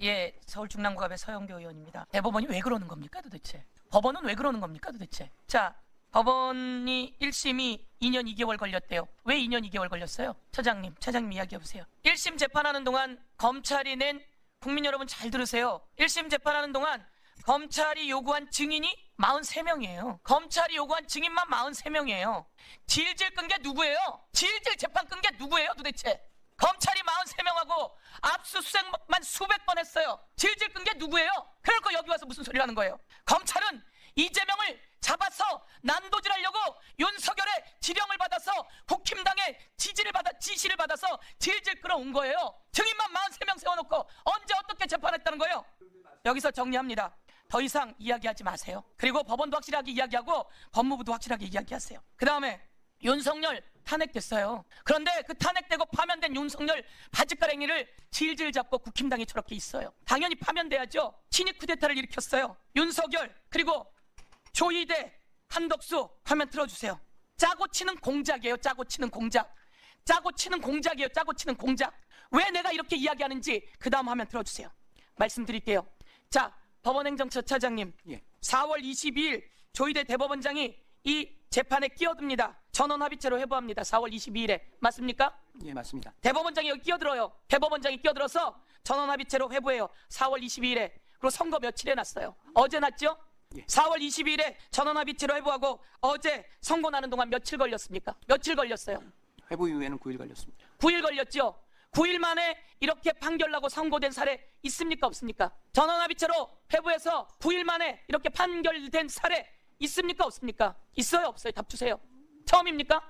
예, 서울 중랑구갑의 서영교 의원입니다. 대법원이 왜 그러는 겁니까 도대체? 법원은 왜 그러는 겁니까 도대체? 자, 법원이 1심이 2년 2개월 걸렸대요. 왜 2년 2개월 걸렸어요? 차장님 이야기해 보세요. 1심 재판하는 동안 검찰이 낸, 국민 여러분 잘 들으세요. 1심 재판하는 동안 검찰이 요구한 증인이 43명이에요. 검찰이 요구한 증인만 43명이에요. 질질 끈 게 누구예요? 질질 재판 끈 게 누구예요 도대체? 검찰이 43명하고 압수수색만 수백 번 했어요. 질질 끈 게 누구예요? 그러니까 여기 와서 무슨 소리를 하는 거예요? 검찰은 이재명을 잡아서 난도질하려고 윤석열의 지령을 받아서 국힘당의 지시를 받아서 질질 끌어온 거예요. 증인만 43명 세워놓고 언제 어떻게 재판했다는 거예요? 여기서 정리합니다. 더 이상 이야기하지 마세요. 그리고 법원도 확실하게 이야기하고 법무부도 확실하게 이야기하세요. 그 다음에 윤석열 탄핵됐어요. 그런데 그 탄핵되고 파면된 윤석열 바짓가랭이를 질질 잡고 국힘당이 저렇게 있어요. 당연히 파면돼야죠. 친이 쿠데타를 일으켰어요. 윤석열 그리고 조이대 한덕수 화면 틀어주세요. 짜고 치는 공작이에요. 짜고 치는 공작. 짜고 치는 공작이에요. 짜고 치는 공작. 왜 내가 이렇게 이야기하는지 그 다음 화면 틀어주세요. 말씀드릴게요. 자, 법원행정처 차장님, 4월 22일 조이대 대법원장이 이 재판에 끼어듭니다. 전원합의체로 회부합니다. 4월 22일에 맞습니까? 예, 맞습니다. 대법원장이 여기 끼어들어요. 대법원장이 끼어들어서 전원합의체로 회부해요. 4월 22일에. 그리고 선고 며칠에 났어요? 어제 났죠? 예. 4월 22일에 전원합의체로 회부하고 어제 선고 나는 동안 며칠 걸렸습니까? 며칠 걸렸어요? 회부 이후에는 9일 걸렸습니다. 9일 걸렸죠? 9일 만에 이렇게 판결 나고 선고된 사례 있습니까? 없습니까? 전원합의체로 회부해서 9일 만에 이렇게 판결된 사례 있습니까? 없습니까? 있어요? 없어요? 답 주세요. 처음입니까?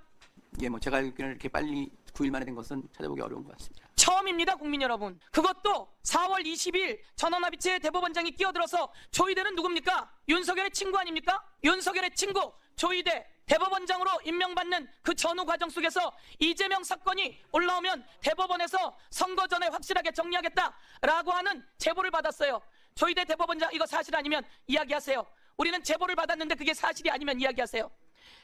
예, 뭐 제가 알기로는 이렇게 빨리 9일 만에 된 것은 찾아보기 어려운 것 같습니다. 처음입니다, 국민 여러분. 그것도 4월 20일 전원합의체 대법원장이 끼어들어서 조이대는 누굽니까? 윤석열의 친구 아닙니까? 윤석열의 친구 조이대 대법원장으로 임명받는 그 전후 과정 속에서 이재명 사건이 올라오면 대법원에서 선거 전에 확실하게 정리하겠다라고 하는 제보를 받았어요. 조이대 대법원장 이거 사실 아니면 이야기하세요. 우리는 제보를 받았는데 그게 사실이 아니면 이야기하세요.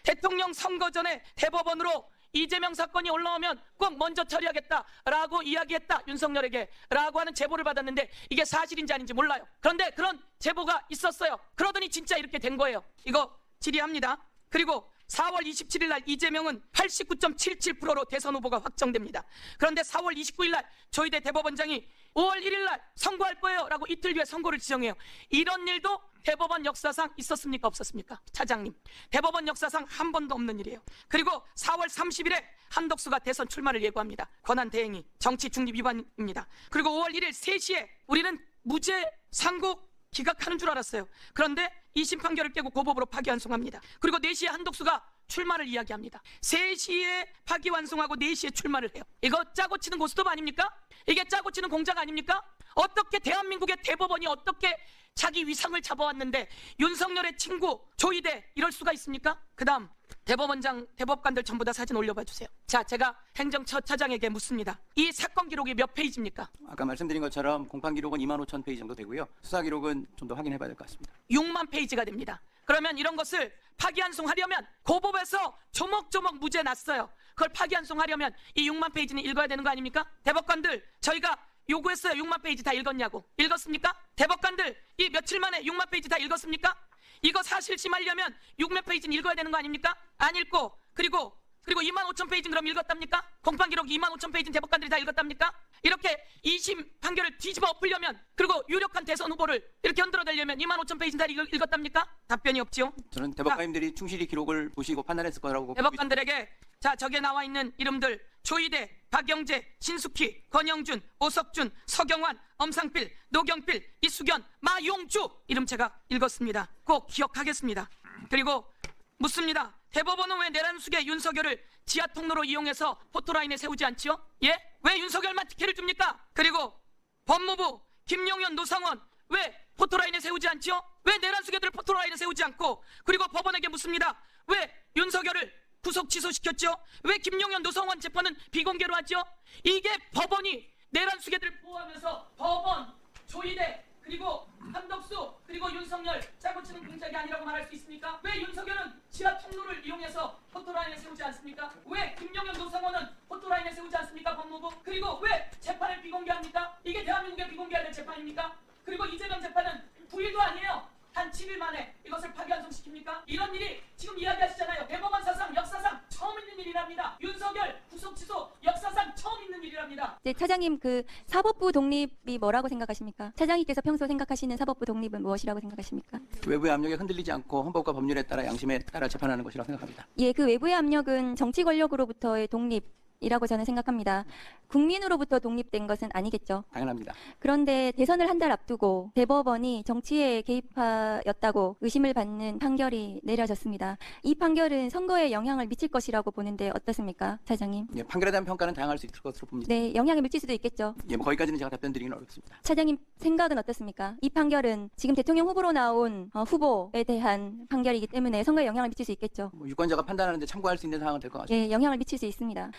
대통령 선거 전에 대법원으로 이재명 사건이 올라오면 꼭 먼저 처리하겠다라고 이야기했다 윤석열에게 라고 하는 제보를 받았는데 이게 사실인지 아닌지 몰라요. 그런데 그런 제보가 있었어요. 그러더니 진짜 이렇게 된 거예요. 이거 질의합니다. 그리고 4월 27일 날 이재명은 89.77%로 대선 후보가 확정됩니다. 그런데 4월 29일 날 조이대 대법원장이 5월 1일 날 선고할 거예요 라고 이틀 뒤에 선고를 지정해요. 이런 일도 대법원 역사상 있었습니까? 없었습니까? 차장님, 대법원 역사상 한 번도 없는 일이에요. 그리고 4월 30일에 한덕수가 대선 출마를 예고합니다. 권한대행이 정치 중립 위반입니다. 그리고 5월 1일 3시에 우리는 무죄 상고 기각하는 줄 알았어요. 그런데 2심 판결을 깨고 고법으로 파기환송합니다. 그리고 4시에 한덕수가 출마를 이야기합니다. 3시에 파기환송하고 4시에 출마를 해요. 이거 짜고 치는 고스톱 아닙니까? 이게 짜고 치는 공작 아닙니까? 어떻게 대한민국의 대법원이 어떻게 자기 위상을 잡아왔는데 윤석열의 친구 조이대 이럴 수가 있습니까? 그 다음 대법원장, 대법관들 전부 다 사진 올려봐 주세요. 자, 제가 행정처 차장에게 묻습니다. 이 사건 기록이 몇 페이지입니까? 아까 말씀드린 것처럼 공판 기록은 25,000페이지 정도 되고요. 수사 기록은 좀 더 확인해 봐야 될 것 같습니다. 6만 페이지가 됩니다. 그러면 이런 것을 파기환송하려면 고법에서 조목조목 무죄 났어요. 그걸 파기환송하려면 이 6만 페이지는 읽어야 되는 거 아닙니까? 대법관들 저희가 요구했어요. 6만 페이지 다 읽었냐고. 읽었습니까? 대법관들 이 며칠 만에 6만 페이지 다 읽었습니까? 이거 사실심하려면 6만 페이지는 읽어야 되는 거 아닙니까? 안 읽고 그리고 25,000페이지는 그럼 읽었답니까? 공판기록 25,000페이지는 대법관들이 다 읽었답니까? 이렇게 2심 판결을 뒤집어 엎으려면 그리고 유력한 대선 후보를 이렇게 흔들어대려면 25,000페이지는 다 읽었답니까? 답변이 없지요. 저는 대법관님들이 충실히 기록을 보시고 판단했을 거라고 대법관들에게 자 저기에 나와 있는 이름들 조이대, 박영재, 신숙희, 권영준, 오석준, 서경환, 엄상필, 노경필, 이수견, 마용주 이름 제가 읽었습니다. 꼭 기억하겠습니다. 그리고 묻습니다. 대법원은 왜 내란숙의 윤석열을 지하 통로로 이용해서 포토라인에 세우지 않지요? 예? 왜 윤석열만 특혜를 줍니까? 그리고 법무부 김용현, 노상원 왜 포토라인에 세우지 않지요? 왜 내란숙애들 포토라인에 세우지 않고 그리고 법원에게 묻습니다. 왜 윤석열을 구속 취소시켰죠? 왜 김용현, 노상원 재판은 비공개로 하죠? 이게 법원이 내란숙애들 보호하면서 법원, 조이대 그리고 한덕수 그리고 윤석열 짜고 치는 공작이 아니라고 말할 수 있습니까? 왜 윤석열은 지하 통로를 이용해서 포토라인에 세우지 않습니까? 왜 김용현, 노상원은 포토라인에 라인에 세우지 않습니까? 법무부. 그리고 왜 재판을 비공개합니까? 이게 대한민국에 비공개해야 될 재판입니까? 그리고 이재명 재판은 9일도 아니에요. 한 7일 만에 이것을 파기환송시킵니까? 이런 일이 지금 이야기하시잖아요. 대법원 사상, 역사상 처음 있는 일이랍니다. 윤석열 구속 취소 역사상 처음 있는 일이랍니다. 네, 차장님 그 사법부 독립이 뭐라고 생각하십니까? 차장님께서 평소 생각하시는 사법부 독립은 무엇이라고 생각하십니까? 외부의 압력에 흔들리지 않고 헌법과 법률에 따라 양심에 따라 재판하는 것이라고 생각합니다. 예, 그 외부의 압력은 정치 권력으로부터의 독립이라고 저는 생각합니다. 국민으로부터 독립된 것은 아니겠죠. 당연합니다. 그런데 대선을 한 달 앞두고 대법원이 정치에 개입하였다고 의심을 받는 판결이 내려졌습니다. 이 판결은 선거에 영향을 미칠 것이라고 보는데 어떻습니까, 차장님? 예, 판결에 대한 평가는 다양할 수 있을 것으로 봅니다. 네, 영향을 미칠 수도 있겠죠. 예, 거기까지는 제가 답변드리기는 어렵습니다. 차장님 생각은 어떻습니까? 이 판결은 지금 대통령 후보로 나온 후보에 대한 판결이기 때문에 선거에 영향을 미칠 수 있겠죠. 유권자가 판단하는데 참고할 수 있는 상황은 될 것 같습니다. 예, 영향을 미칠 수 있습니다.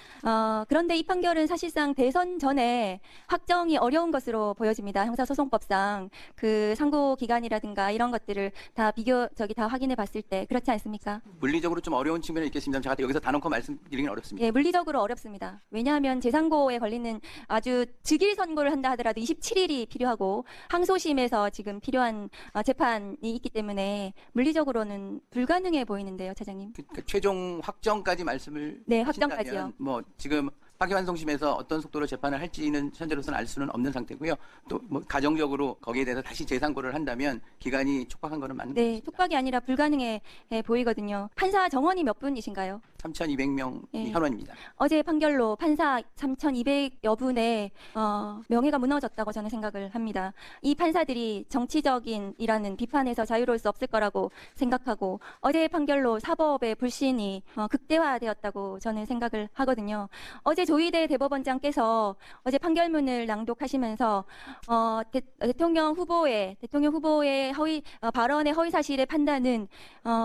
그런데 이 판결은 사실상 대선 전에 확정이 어려운 것으로 보여집니다. 형사소송법상 그 상고 기간이라든가 이런 것들을 다 다 확인해 봤을 때 그렇지 않습니까? 물리적으로 좀 어려운 측면이 있겠습니다. 제가 여기서 단언코 말씀드리기는 어렵습니다. 예, 물리적으로 어렵습니다. 왜냐하면 재상고에 걸리는 아주 즉일 선고를 한다 하더라도 27일이 필요하고 항소심에서 지금 필요한 재판이 있기 때문에 물리적으로는 불가능해 보이는데요, 차장님. 그러니까 최종 확정까지 말씀을 네, 하신다면 확정까지요. 뭐 지금 파기환송심에서 어떤 속도로 재판을 할지는 현재로서는 알 수는 없는 상태고요. 또 뭐 가정적으로 거기에 대해서 다시 재상고를 한다면 기간이 촉박한 거는 맞는 네, 것입니다. 촉박이 아니라 불가능해 보이거든요. 판사 정원이 몇 분이신가요? 3,200명이 예. 현원입니다. 어제 판결로 판사 3,200여 분의 명예가 무너졌다고 저는 생각을 합니다. 이 판사들이 정치적인이라는 비판에서 자유로울 수 없을 거라고 생각하고 어제의 판결로 사법의 불신이 극대화되었다고 저는 생각을 하거든요. 어제 조희대 대법원장께서 어제 판결문을 낭독하시면서 대통령 후보의 발언의 허위 사실의 판단은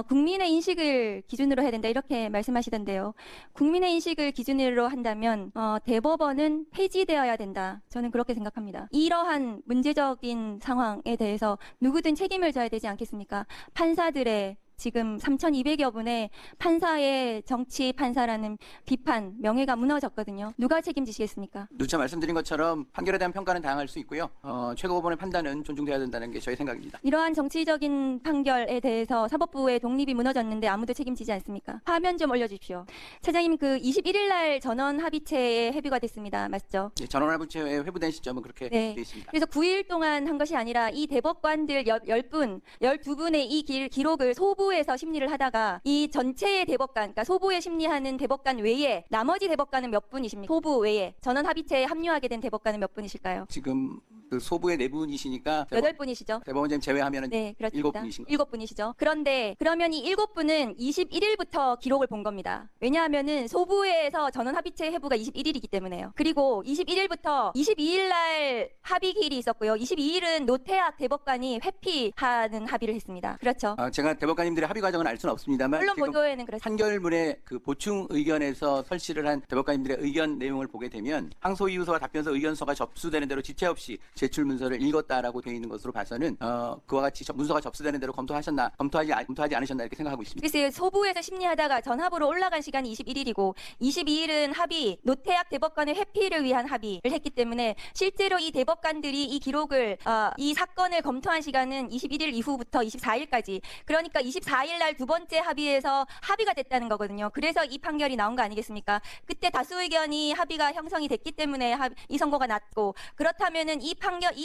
국민의 인식을 기준으로 해야 된다 이렇게 말씀하시던데요. 국민의 인식을 기준으로 한다면 대법원은 폐지되어야 된다. 저는 그렇게 생각합니다. 이러한 문제적인 상황에 대해서 누구든 책임을 져야 되지 않겠습니까? 판사들의 지금 3,200여 분의 판사의 정치 판사라는 비판, 명예가 무너졌거든요. 누가 책임지시겠습니까? 누차 말씀드린 것처럼 판결에 대한 평가는 다양할 수 있고요. 최고법원의 판단은 존중돼야 된다는 게 저희 생각입니다. 이러한 정치적인 판결에 대해서 사법부의 독립이 무너졌는데 아무도 책임지지 않습니까? 화면 좀 올려주십시오. 차장님, 그 21일 날 전원 합의체에 회부가 됐습니다. 맞죠? 예, 전원합의체에 회부된 시점은 그렇게 네. 되어 있습니다. 그래서 9일 동안 한 것이 아니라 이 대법관들 10분, 12분의 이 기록을 소부에서 심리를 하다가 이 전체의 대법관, 그러니까 소부에 심리하는 대법관 외에 나머지 대법관은 몇 분이십니까? 소부 외에 전원 합의체에 합류하게 된 대법관은 몇 분이실까요? 지금 그 소부의 4분이시니까 8분이시죠? 대법원장 제외하면은 네, 그렇습니다. 7분이신 거죠. 7분이시죠. 그런데 그러면 이 7분은 21일부터 기록을 본 겁니다. 왜냐하면은 소부에서 전원 합의체 회부가 21일이기 때문에요. 그리고 21일부터 22일 날 합의기일이 있었고요. 22일은 노태학 대법관이 회피하는 합의를 했습니다. 그렇죠. 제가 대법관님들의 합의 과정은 알 수는 없습니다만 언론 지금 보도에는 그렇습니다. 판결문의 그 보충 의견에서 설치를 한 대법관님들의 의견 내용을 보게 되면 항소 이유서와 답변서 의견서가 접수되는 대로 지체 없이 제출 문서를 읽었다라고 되어 있는 것으로 봐서는 그와 같이 문서가 접수되는 대로 검토하지 않으셨나 이렇게 생각하고 있습니다. 글쎄요, 소부에서 심리하다가 전합으로 올라간 시간이 21일이고 22일은 합의, 노태학 대법관의 회피를 위한 합의를 했기 때문에 실제로 이 대법관들이 이 기록을 이 사건을 검토한 시간은 21일 이후부터 24일까지, 그러니까 24일 날 두 번째 합의에서 합의가 됐다는 거거든요. 그래서 이 판결이 나온 거 아니겠습니까? 그때 다수 의견이 합의가 형성이 됐기 때문에 이 선고가 났고, 그렇다면은 이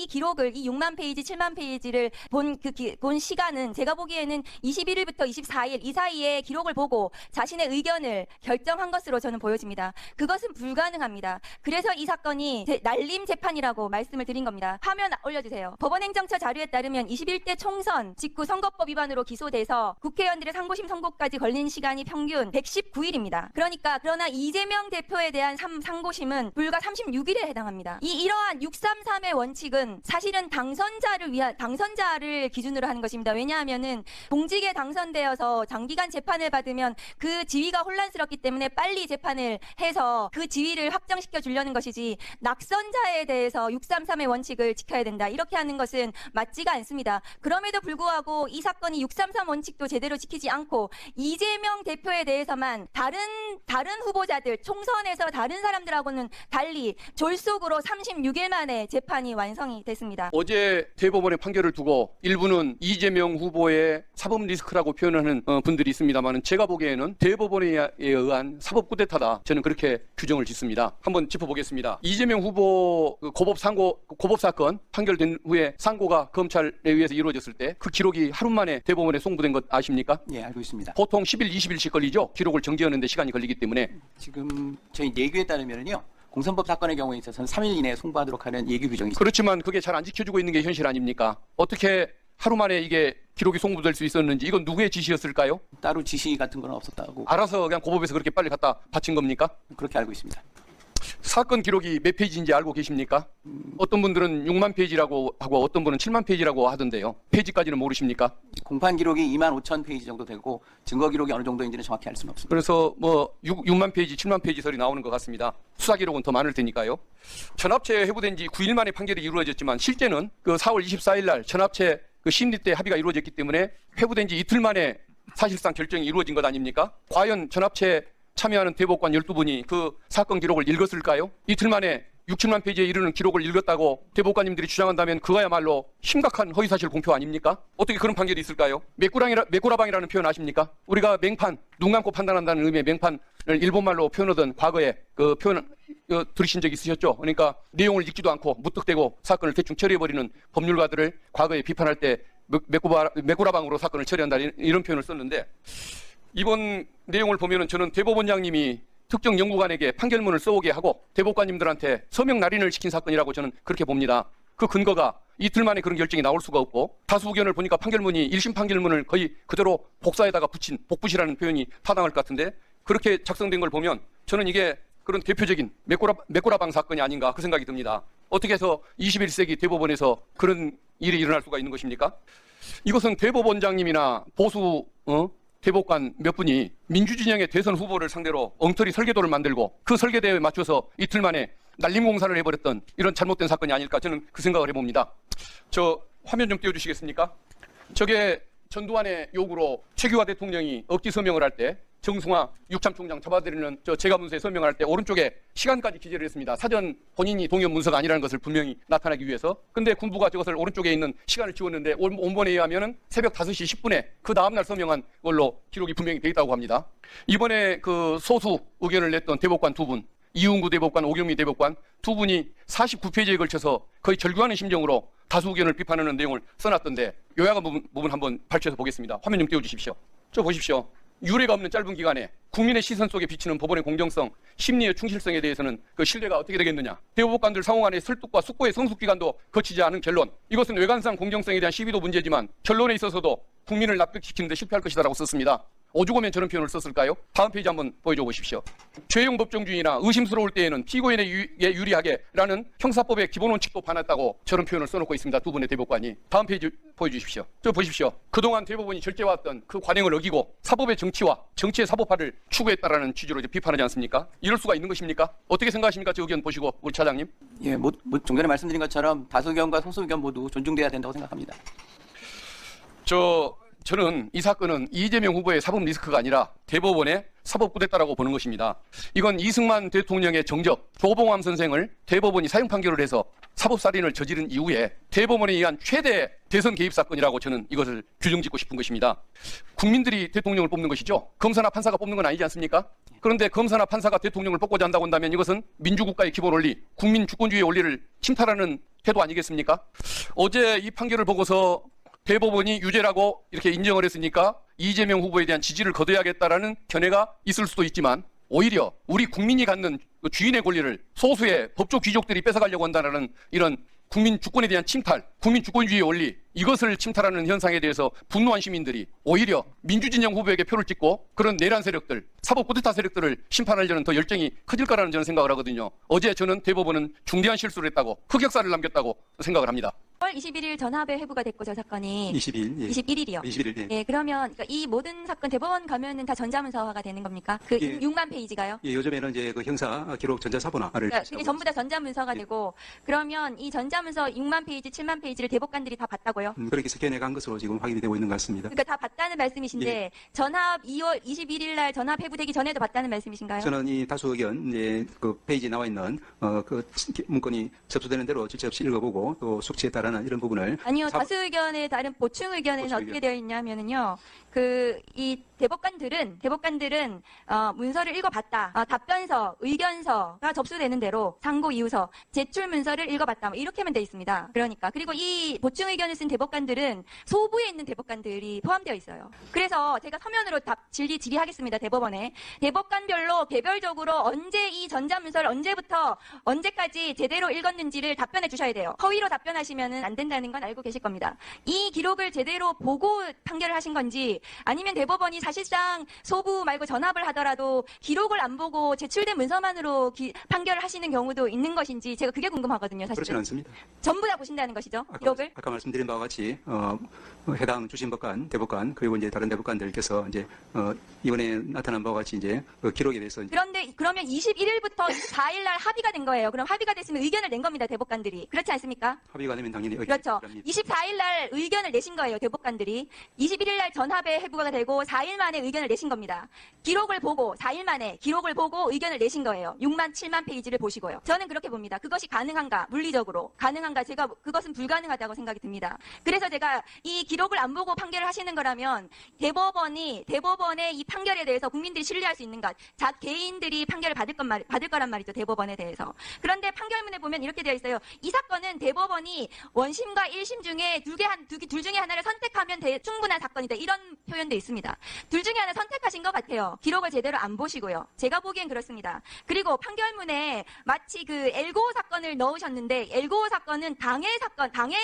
기록을 이 6만 페이지, 7만 페이지를 본 시간은 제가 보기에는 21일부터 24일 이 사이에 기록을 보고 자신의 의견을 결정한 것으로 저는 보여집니다. 그것은 불가능합니다. 그래서 이 사건이 날림 재판이라고 말씀을 드린 겁니다. 화면 올려주세요. 법원행정처 자료에 따르면 21대 총선 직후 선거법 위반으로 기소돼서 국회의원들의 상고심 선고까지 걸린 시간이 평균 119일입니다. 그러나 이재명 대표에 대한 상고심은 불과 36일에 해당합니다. 이러한 633의 원칙은 사실은 당선자를 기준으로 하는 것입니다. 왜냐하면은 공직에 당선되어서 장기간 재판을 받으면 그 지위가 혼란스럽기 때문에 빨리 재판을 해서 그 지위를 확정시켜 주려는 것이지, 낙선자에 대해서 633의 원칙을 지켜야 된다 이렇게 하는 것은 맞지가 않습니다. 그럼에도 불구하고 이 사건이 633 원칙 원칙도 제대로 지키지 않고 이재명 대표에 대해서만 다른 후보자들 총선에서 다른 사람들하고는 달리 졸속으로 36일 만에 재판이 완성이 됐습니다. 어제 대법원의 판결을 두고 일부는 이재명 후보의 사법 리스크라고 표현하는 분들이 있습니다만 제가 보기에는 대법원에 의한 사법 쿠데타다. 저는 그렇게 규정을 짓습니다. 한번 짚어보겠습니다. 이재명 후보 고법 사건 판결된 후에 상고가 검찰에 의해서 이루어졌을 때 그 기록이 하루 만에 대법원에 송부된 것 아십니까? 예, 알고 있습니다. 보통 10일, 20일씩 걸리죠. 기록을 정지하는데 시간이 걸리기 때문에. 지금 저희 예규에 따르면요. 공선법 사건의 경우에 있어서는 3일 이내에 송부하도록 하는 예규 규정이 있습니다. 그렇지만 그게 잘 안 지켜지고 있는 게 현실 아닙니까? 어떻게 하루 만에 이게 기록이 송부될 수 있었는지 이건 누구의 지시였을까요? 따로 지시 같은 건 없었다고 알아서 그냥 고법에서 그렇게 빨리 갖다 바친 겁니까? 그렇게 알고 있습니다. 사건 기록이 몇 페이지인지 알고 계십니까? 어떤 분들은 6만 페이지라고 하고 어떤 분은 7만 페이지라고 하던데요. 페이지까지는 모르십니까? 공판 기록이 2만 5천 페이지 정도 되고 증거 기록이 어느 정도인지는 정확히 알 수는 없습니다. 그래서 뭐 6만 페이지, 7만 페이지 설이 나오는 것 같습니다. 수사 기록은 더 많을 테니까요. 전합체 회부된 지 9일 만에 판결이 이루어졌지만 실제는 그 4월 24일 날 전합체 그 심리 때 합의가 이루어졌기 때문에 회부된 지 이틀 만에 사실상 결정이 이루어진 것 아닙니까? 과연 전합체 참여하는 대법관 12분이 그 사건 기록을 읽었을까요? 이틀 만에 6, 7만 페이지에 이르는 기록을 읽었다고 대법관님들이 주장한다면 그거야말로 심각한 허위사실 공표 아닙니까? 어떻게 그런 판결이 있을까요? 메꾸라방이라는 표현 아십니까? 우리가 맹판, 눈 감고 판단한다는 의미의 맹판을 일본말로 표현하던 과거에 그 표현 들으신 적 있으셨죠? 그러니까 내용을 읽지도 않고 무턱대고 사건을 대충 처리해버리는 법률가들을 과거에 비판할 때 메꾸라방으로 사건을 처리한다 이런 표현을 썼는데 이번 내용을 보면은 저는 대법원장님이 특정 연구관에게 판결문을 써오게 하고 대법관님들한테 서명 날인을 시킨 사건이라고 저는 그렇게 봅니다. 그 근거가 이틀 만에 그런 결정이 나올 수가 없고 다수 의견을 보니까 판결문이 1심 판결문을 거의 그대로 복사에다가 붙인 복붙이라는 표현이 타당할 것 같은데 그렇게 작성된 걸 보면 저는 이게 그런 대표적인 메꾸라방 사건이 아닌가 그 생각이 듭니다. 어떻게 해서 21세기 대법원에서 그런 일이 일어날 수가 있는 것입니까? 이것은 대법원장님이나 보수 대법관 몇 분이 민주진영의 대선 후보를 상대로 엉터리 설계도를 만들고 그 설계도에 맞춰서 이틀 만에 날림공사를 해버렸던 이런 잘못된 사건이 아닐까 저는 그 생각을 해봅니다. 저 화면 좀 띄워주시겠습니까? 저게 전두환의 요구로 최규하 대통령이 억지 서명을 할 때 정승화 육참총장 잡아들이는 제가 문서에 서명을 할 때 오른쪽에 시간까지 기재를 했습니다. 사전 본인이 동의한 문서가 아니라는 것을 분명히 나타내기 위해서. 근데 군부가 저것을 오른쪽에 있는 시간을 지웠는데 원본에 의하면은 새벽 5시 10분에 그 다음날 서명한 걸로 기록이 분명히 되어 있다고 합니다. 이번에 그 소수 의견을 냈던 대법관 두 분, 이웅구 대법관, 오경미 대법관 두 분이 49페이지에 걸쳐서 거의 절규하는 심정으로 다수 의견을 비판하는 내용을 써놨던데 요약한 부분 한번 발췌해서 보겠습니다. 화면 좀 띄워주십시오. 저 보십시오. 유례가 없는 짧은 기간에 국민의 시선 속에 비치는 법원의 공정성, 심리의 충실성에 대해서는 그 신뢰가 어떻게 되겠느냐. 대법관들 상호간의 설득과 숙고의 성숙기간도 거치지 않은 결론. 이것은 외관상 공정성에 대한 시비도 문제지만 결론에 있어서도 국민을 납득시키는 데 실패할 것이다라고 썼습니다. 오죽하면 저런 표현을 썼을까요? 다음 페이지 한번 보여줘 보십시오. 죄형 법정주의나 의심스러울 때에는 피고인에게 유리하게라는 형사법의 기본 원칙도 반했다고 저런 표현을 써놓고 있습니다. 두 분의 대법관이. 다음 페이지 보여주십시오. 저 보십시오. 그동안 대법원이 절제해왔던 그 관행을 어기고 사법의 정치와 정치의 사법화를 추구했다라는 취지로 이제 비판하지 않습니까? 이럴 수가 있는 것입니까? 어떻게 생각하십니까? 저 의견 보시고 우리 차장님. 예, 좀 전에 말씀드린 것처럼 다수 의견과 소수 의견 모두 존중돼야 된다고 생각합니다. 저는 이 사건은 이재명 후보의 사법 리스크가 아니라 대법원의 사법 쿠데타라고 보는 것입니다. 이건 이승만 대통령의 정적, 조봉암 선생을 대법원이 사형 판결을 해서 사법살인을 저지른 이후에 대법원에 의한 최대 대선 개입 사건이라고 저는 이것을 규정짓고 싶은 것입니다. 국민들이 대통령을 뽑는 것이죠. 검사나 판사가 뽑는 건 아니지 않습니까? 그런데 검사나 판사가 대통령을 뽑고자 한다고 한다면 이것은 민주국가의 기본 원리, 국민 주권주의의 원리를 침탈하는 태도 아니겠습니까? 어제 이 판결을 보고서 대법원이 유죄라고 이렇게 인정을 했으니까 이재명 후보에 대한 지지를 거둬야겠다라는 견해가 있을 수도 있지만 오히려 우리 국민이 갖는 주인의 권리를 소수의 법조 귀족들이 뺏어가려고 한다는 이런 국민 주권에 대한 침탈, 국민 주권주의의 원리 이것을 침탈하는 현상에 대해서 분노한 시민들이 오히려 민주진영 후보에게 표를 찍고 그런 내란 세력들, 사법 쿠데타 세력들을 심판하려는 더 열정이 커질 거라는 저는 생각을 하거든요. 어제 저는 대법원은 중대한 실수를 했다고 흑역사를 남겼다고 생각을 합니다. 10월 21일 전합에 회부가 됐고 저 사건이 22일. 예. 21일이요. 21일. 예. 예, 그러면 그러니까 이 모든 사건 대법원 가면은 다 전자문서화가 되는 겁니까? 그 예. 6만 페이지가요? 예, 요즘에는 이제 그 형사 기록 전자사본화를 그러니까 실시하고 그게 전부 다 전자문서가 예. 되고 그러면 이 전자문서 6만 페이지, 7만 페이지를 대법관들이 다 봤다고요? 그렇게 스캔해 간 것으로 지금 확인이 되고 있는 것 같습니다. 그러니까 다 봤다는 말씀이신데 예. 전합 2월 21일 날 전합 회부되기 전에도 봤다는 말씀이신가요? 저는 이 다수 의견 이제 그 페이지에 나와 있는 그 문건이 접수되는 대로 질체 없이 읽어보고 또 숙지에 따르는 이런 부분을 아니요, 사- 다수 의견에 따른 보충 의견에는 보충 어떻게 의견. 되어 있냐면은요, 이 대법관들은 문서를 읽어봤다. 답변서, 의견서가 접수되는 대로 상고 이유서, 제출 문서를 읽어봤다. 뭐 이렇게만 돼 있습니다. 그러니까 그리고 이 보충 의견을 쓴 대법관들은 소부에 있는 대법관들이 포함되어 있어요. 그래서 제가 서면으로 질의하겠습니다. 대법원에 대법관별로 개별적으로 언제 이 전자문서를 언제부터 언제까지 제대로 읽었는지를 답변해 주셔야 돼요. 허위로 답변하시면은 안 된다는 건 알고 계실 겁니다. 이 기록을 제대로 보고 판결을 하신 건지 아니면 대법원이 사실상 소부 말고 전합을 하더라도 기록을 안 보고 제출된 문서만으로 판결을 하시는 경우도 있는 것인지 제가 그게 궁금하거든요. 그렇지는 사실은 않습니다. 전부 다 보신다는 것이죠. 기록을. 아까 말씀드린 바와 같이 해당 주심법관, 대법관 그리고 이제 다른 대법관들께서 이제 이번에 나타난 바와 같이 이제 그 기록에 대해서 이제 그런데 그러면 21일부터 24일 날 합의가 된 거예요. 그럼 합의가 됐으면 의견을 낸 겁니다. 대법관들이. 그렇지 않습니까? 합의가 되면 당연히 그렇죠. 의견이 24일 날 의견을 내신 거예요. 대법관들이. 21일 날 전합에 회부가 되고 4일 만에 의견을 내신 겁니다. 기록을 보고 4일 만에 기록을 보고 의견을 내신 거예요. 6만 7만 페이지를 보시고요. 저는 그렇게 봅니다. 그것이 가능한가? 물리적으로 가능한가? 제가 그것은 불가능하다고 생각이 듭니다. 그래서 제가 이 기록을 안 보고 판결을 하시는 거라면 대법원의 이 판결에 대해서 국민들이 신뢰할 수 있는가? 개인들이 판결을 받을 거란 말이죠. 대법원에 대해서. 그런데 판결문에 보면 이렇게 되어 있어요. 이 사건은 대법원이 원심과 1심 중에 둘 중에 하나를 선택하면 충분한 사건이다. 이런 표현도 있습니다. 둘 중에 하나 선택하신 것 같아요. 기록을 제대로 안 보시고요. 제가 보기엔 그렇습니다. 그리고 판결문에 마치 그 엘고 사건을 넣으셨는데 엘고 사건은 당해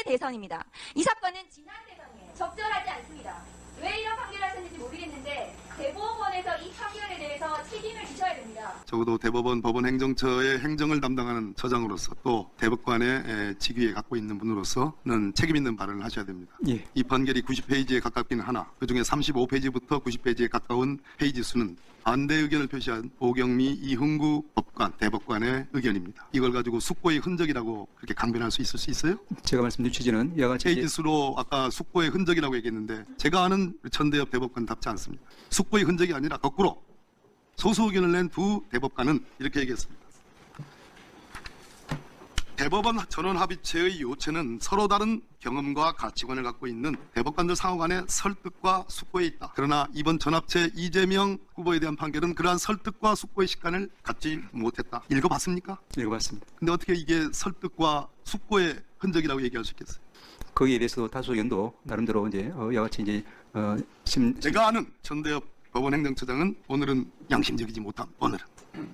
대선입니다. 이 사건은 지난 대선이에요. 적절하지 않습니다. 왜 이런 판결을 하셨는지 모르겠는데 대법원에서 이 판결에 대해서 책임을 지셔야 됩니다. 적어도 대법원 법원행정처의 행정을 담당하는 처장으로서 또 대법관의 직위에 갖고 있는 분으로서는 책임 있는 발언을 하셔야 됩니다. 예. 이 판결이 90페이지에 가깝기는 하나 그중에 35페이지부터 90페이지에 가까운 페이지 수는 반대 의견을 표시한 오경미, 이흥구 법관, 대법관의 의견입니다. 이걸 가지고 숙고의 흔적이라고 그렇게 강변할 수 있어요? 제가 말씀드린 취지는 이와 같이 페이지 수로 아까 숙고의 흔적이라고 얘기했는데 제가 아는 천대엽 대법관답지 않습니다. 숙고의 흔적이 아니라 거꾸로 소수 의견을 낸 두 대법관은 이렇게 얘기했습니다. 대법원 전원합의체의 요체는 서로 다른 경험과 가치관을 갖고 있는 대법관들 상호 간의 설득과 숙고에 있다. 그러나 이번 전합체 이재명 후보에 대한 판결은 그러한 설득과 숙고의 시간을 갖지 못했다. 읽어봤습니까? 읽어봤습니다. 근데 어떻게 이게 설득과 숙고의 흔적이라고 얘기할 수 있겠어요? 거기에 대해서 다수 의견도 나름대로 이제 이와 같이 이제 제가 아는 천대엽 법원행정처장은 오늘은 양심적이지 못한 오늘은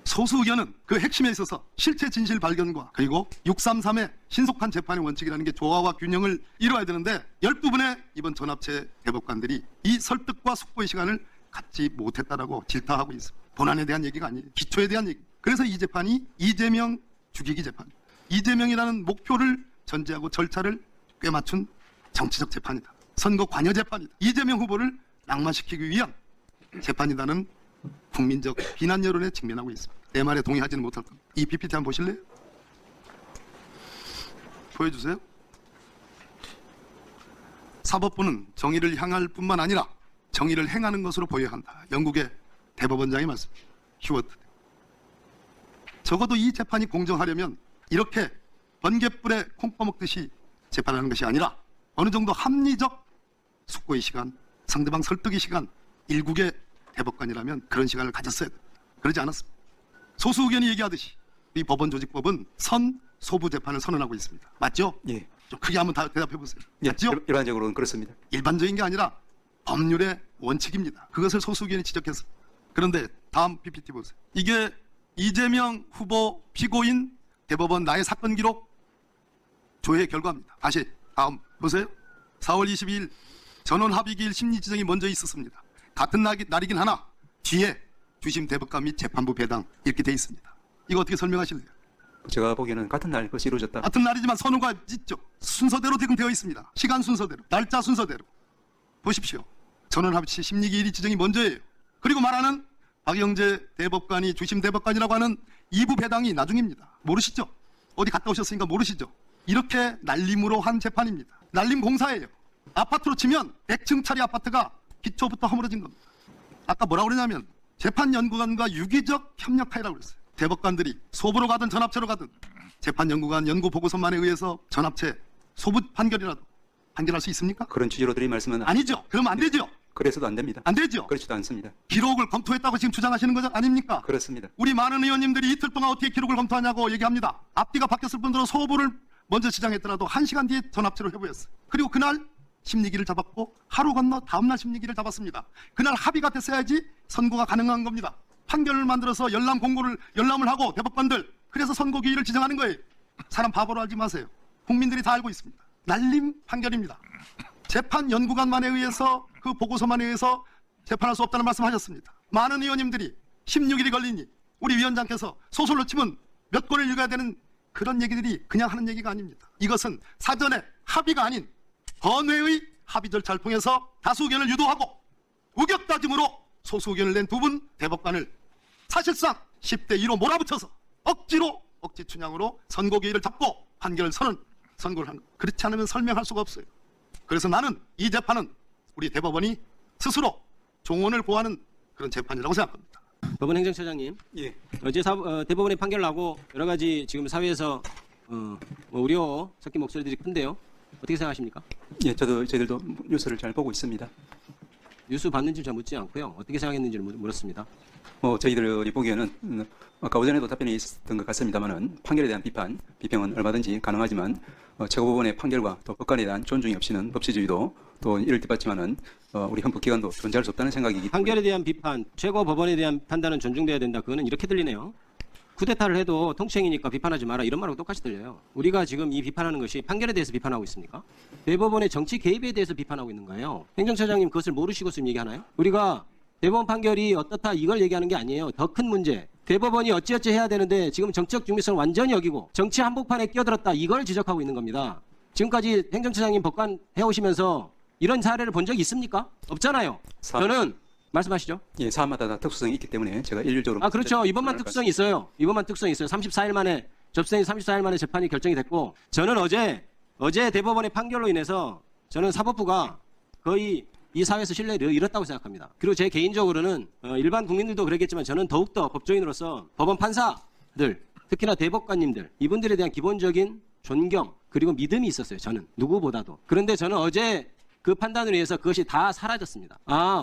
소수 의견은 그 핵심에 있어서 실체 진실 발견과 그리고 633의 신속한 재판의 원칙이라는 게 조화와 균형을 이루어야 되는데 12분의 이번 전합체 대법관들이 이 설득과 숙고의 시간을 갖지 못했다라고 질타하고 있습니다. 본안에 대한 얘기가 아니에요. 기초에 대한 얘기. 그래서 이 재판이 이재명 죽이기 재판. 이재명이라는 목표를 전제하고 절차를 꽤 맞춘 정치적 재판이다. 선거 관여 재판이다. 이재명 후보를 낙마시키기 위한 재판이다는 국민적 비난 여론에 직면하고 있습니다. 내 말에 동의하지는 못할 겁니다. 이 PPT 한번 보실래요? 보여주세요. 사법부는 정의를 향할 뿐만 아니라 정의를 행하는 것으로 보여야 한다. 영국의 대법원장의 말씀. 휴워트. 적어도 이 재판이 공정하려면 이렇게 번갯불에 콩 퍼먹듯이 재판하는 것이 아니라 어느 정도 합리적 숙고의 시간, 상대방 설득의 시간, 일국의 대법관이라면 그런 시간을 가졌어야 됩니다. 그러지 않았습니다. 소수 의견이 얘기하듯이 이 법원조직법은 소부 재판을 선언하고 있습니다. 맞죠? 예. 좀 크게 한번 대답해 보세요. 예, 맞죠? 일반적으로는 그렇습니다. 일반적인 게 아니라 법률의 원칙입니다. 그것을 소수 의견이 지적했습니다. 그런데 다음 PPT 보세요. 이게 이재명 후보 피고인 대법원 나의 사건 기록 조회 결과입니다. 다시 다음 보세요. 4월 22일 전원 합의기일 심리 지정이 먼저 있었습니다. 같은 날이긴 하나 뒤에 주심 대법관 및 재판부 배당 이렇게 돼 있습니다. 이거 어떻게 설명하실래요? 제가 보기에는 같은 날 그것이 이루어졌다. 같은 날이지만 선우가 있죠. 순서대로 지금 되어 있습니다. 시간 순서대로, 날짜 순서대로. 보십시오. 전원합치 심리기일이 지정이 먼저예요. 그리고 말하는 박영재 대법관이 주심 대법관이라고 하는 2부 배당이 나중입니다. 모르시죠? 어디 갔다 오셨으니까 모르시죠? 이렇게 날림으로 한 재판입니다. 날림 공사예요. 아파트로 치면 100층짜리 아파트가 기초부터 허물어진 겁니다. 아까 뭐라고 그러냐면 재판연구관과 유기적 협력하라고 그랬어요. 대법관들이 소부로 가든 전합체로 가든 재판연구관 연구 보고서만에 의해서 전합체 소부 판결이라도 판결할 수 있습니까? 그런 취지로 드린 말씀은 아니죠. 그러면 안 되죠. 그래서도 안 됩니다. 안 되죠. 그렇지도 않습니다. 기록을 검토했다고 지금 주장하시는 거죠? 아닙니까? 그렇습니다. 우리 많은 의원님들이 이틀 동안 어떻게 기록을 검토하냐고 얘기합니다. 앞뒤가 바뀌었을 뿐더러 소부를 먼저 지정했더라도 1시간 뒤에 전합체로 회부했어요. 그리고 그날 심리기를 잡았고 하루 건너 다음날 심리기를 잡았습니다. 그날 합의가 됐어야지 선고가 가능한 겁니다. 판결을 만들어서 열람을 하고 대법관들 그래서 선고기일을 지정하는 거예요. 사람 바보로 알지 마세요. 국민들이 다 알고 있습니다. 날림 판결입니다. 재판연구관만에 의해서 그 보고서만에 의해서 재판할 수 없다는 말씀하셨습니다. 많은 의원님들이 16일이 걸리니 우리 위원장께서 소설로 치면 몇 권을 읽어야 되는 그런 얘기들이 그냥 하는 얘기가 아닙니다. 이것은 사전에 합의가 아닌 번외의 합의 절차를 통해서 다수 의견을 유도하고 우격다짐으로 소수 의견을 낸 두 분 대법관을 사실상 10대 2로 몰아붙여서 억지로 억지 춘향으로 선고기일을 잡고 판결을 선고를 한 것. 그렇지 않으면 설명할 수가 없어요. 그래서 나는 이 재판은 우리 대법원이 스스로 종언을 고하는 그런 재판이라고 생각합니다. 법원 행정처장님, 예. 어제 대법원의 판결 나고 여러 가지 지금 사회에서 우려 섞인 목소리들이 큰데요. 어떻게 생각하십니까? 예, 저희들도 뉴스를 잘 보고 있습니다. 뉴스 봤는지 잘 묻지 않고요. 어떻게 생각했는지를 물었습니다. 저희들이 보기에는 아까 오전에도 답변이 있었던 것 같습니다만은 판결에 대한 비평은 얼마든지 가능하지만 최고법원의 판결과 또 법관에 대한 존중이 없이는 법치주의도 또 이를 뒷받침하는 우리 헌법기관도 존재할 수 없다는 생각이기 때문에 판결에 대한 비판, 최고법원에 대한 판단은 존중돼야 된다. 그거는 이렇게 들리네요. 쿠데타를 해도 통치행위니까 비판하지 마라. 이런 말하고 똑같이 들려요. 우리가 지금 이 비판하는 것이 판결에 대해서 비판하고 있습니까? 대법원의 정치 개입에 대해서 비판하고 있는 거예요. 행정처장님 그것을 모르시고 지금 얘기하나요? 우리가 대법원 판결이 어떻다 이걸 얘기하는 게 아니에요. 더 큰 문제. 대법원이 어찌어찌 해야 되는데 지금 정치적 중립성을 완전히 여기고 정치 한복판에 끼어들었다 이걸 지적하고 있는 겁니다. 지금까지 행정처장님 법관 해오시면서 이런 사례를 본 적이 있습니까? 없잖아요. 저는 말씀하시죠. 예, 사안마다 다 특수성이 있기 때문에 제가 일률적으로 그렇죠. 이번만 특수성이 있어요. 이번만 특수성이 있어요. 34일 만에 접수된 34일 만에 재판이 결정이 됐고 저는 어제 대법원의 판결로 인해서 저는 사법부가 거의 이 사회에서 신뢰를 잃었다고 생각합니다. 그리고 제 개인적으로는 일반 국민들도 그러겠지만 저는 더욱더 법조인으로서 법원 판사들 특히나 대법관님들 이분들에 대한 기본적인 존경 그리고 믿음이 있었어요. 저는 누구보다도. 그런데 저는 어제 그 판단을 위해서 그것이 다 사라졌습니다.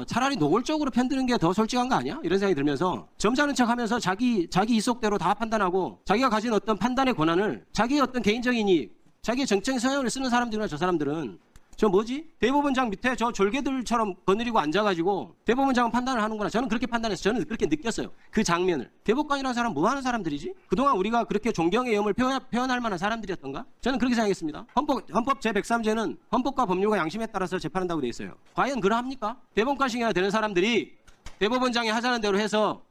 차라리 노골적으로 편드는 게 더 솔직한 거 아니야? 이런 생각이 들면서 점잖은 척하면서 자기 이속대로 다 판단하고 자기가 가진 어떤 판단의 권한을 자기의 어떤 개인적인 이익, 자기의 정치적인 성향을 쓰는 사람들이나 저 사람들은 대법원장 밑에 저 졸개들처럼 거느리고 앉아가지고 대법원장은 판단을 하는구나. 저는 그렇게 판단해서 저는 그렇게 느꼈어요. 그 장면을. 대법관이라는 사람 뭐 하는 사람들이지? 그동안 우리가 그렇게 존경의 염을 표현할 만한 사람들이었던가? 저는 그렇게 생각했습니다. 헌법 제103조는 헌법과 법률과 양심에 따라서 재판한다고 돼 있어요. 과연 그러합니까? 대법관식이나 되는 사람들이 대법원장이 하자는 대로 해서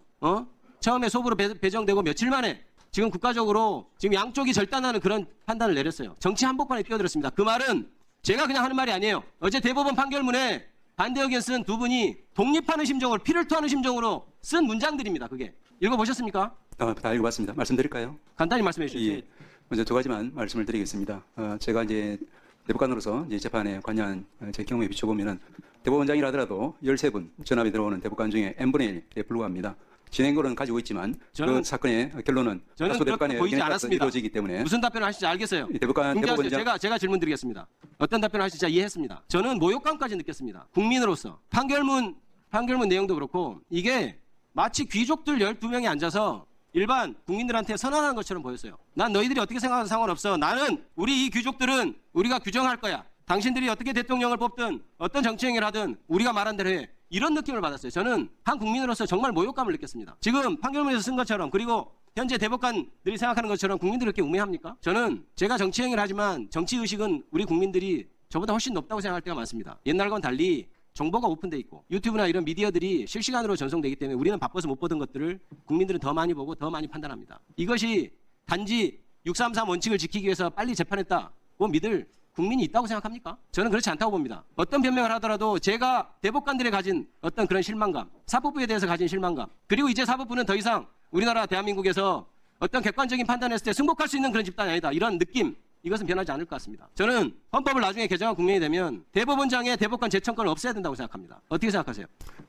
처음에 소부로 배정되고 며칠 만에 지금 국가적으로 지금 양쪽이 절단하는 그런 판단을 내렸어요. 정치 한복판에 끼어들었습니다. 그 말은 제가 그냥 하는 말이 아니에요. 어제 대법원 판결문에 반대 의견 쓴 두 분이 독립하는 심정으로 피를 토하는 심정으로 쓴 문장들입니다. 그게 읽어보셨습니까? 다 읽어봤습니다. 말씀드릴까요? 간단히 말씀해 주시죠. 예. 먼저 두 가지만 말씀을 드리겠습니다. 제가 이제 대법관으로서 이제 재판에 관여한 제 경험에 비춰보면은 대법원장이라 하더라도 13분 전압이 들어오는 대법관 중에 n분의 1에 불과합니다. 진행권은 가지고 있지만 그 사건의 결론은 다수 대법관의 보이지 의견에 따라서 않았습니다. 이루어지기 때문에 무슨 답변을 하실지 알겠어요. 대법원장 제가 질문 드리겠습니다. 어떤 답변을 하실지 이해했습니다. 저는 모욕감까지 느꼈습니다. 국민으로서. 판결문 내용도 그렇고 이게 마치 귀족들 12명이 앉아서 일반 국민들한테 선언하는 것처럼 보였어요. 난 너희들이 어떻게 생각하든 상관없어. 나는 우리 이 귀족들은 우리가 규정할 거야. 당신들이 어떻게 대통령을 뽑든 어떤 정치행위를 하든 우리가 말한 대로 해. 이런 느낌을 받았어요. 저는 한 국민으로서 정말 모욕감을 느꼈습니다. 지금 판결문에서 쓴 것처럼 그리고 현재 대법관들이 생각하는 것처럼 국민들이 그렇게 우매합니까? 저는 제가 정치행위를 하지만 정치의식은 우리 국민들이 저보다 훨씬 높다고 생각할 때가 많습니다. 옛날과는 달리 정보가 오픈돼 있고 유튜브나 이런 미디어들이 실시간으로 전송되기 때문에 우리는 바빠서 못 보던 것들을 국민들은 더 많이 보고 더 많이 판단합니다. 이것이 단지 633 원칙을 지키기 위해서 빨리 재판했다고 믿을 국민이 있다고 생각합니까? 저는 그렇지 않다고 봅니다. 어떤 변명을 하더라도 제가 대법관들이 가진 어떤 그런 실망감, 사법부에 대해서 가진 실망감, 그리고 이제 사법부는 더 이상 우리나라 대한민국에서 어떤 객관적인 판단을 했을 때 승복할 수 있는 그런 집단이 아니다. 이런 느낌, 이것은 변하지 않을 것 같습니다. 저는 헌법을 나중에 개정한 국면이 되면 대법원장의 대법관 재청권을 없애야 된다고 생각합니다. 어떻게 생각하세요?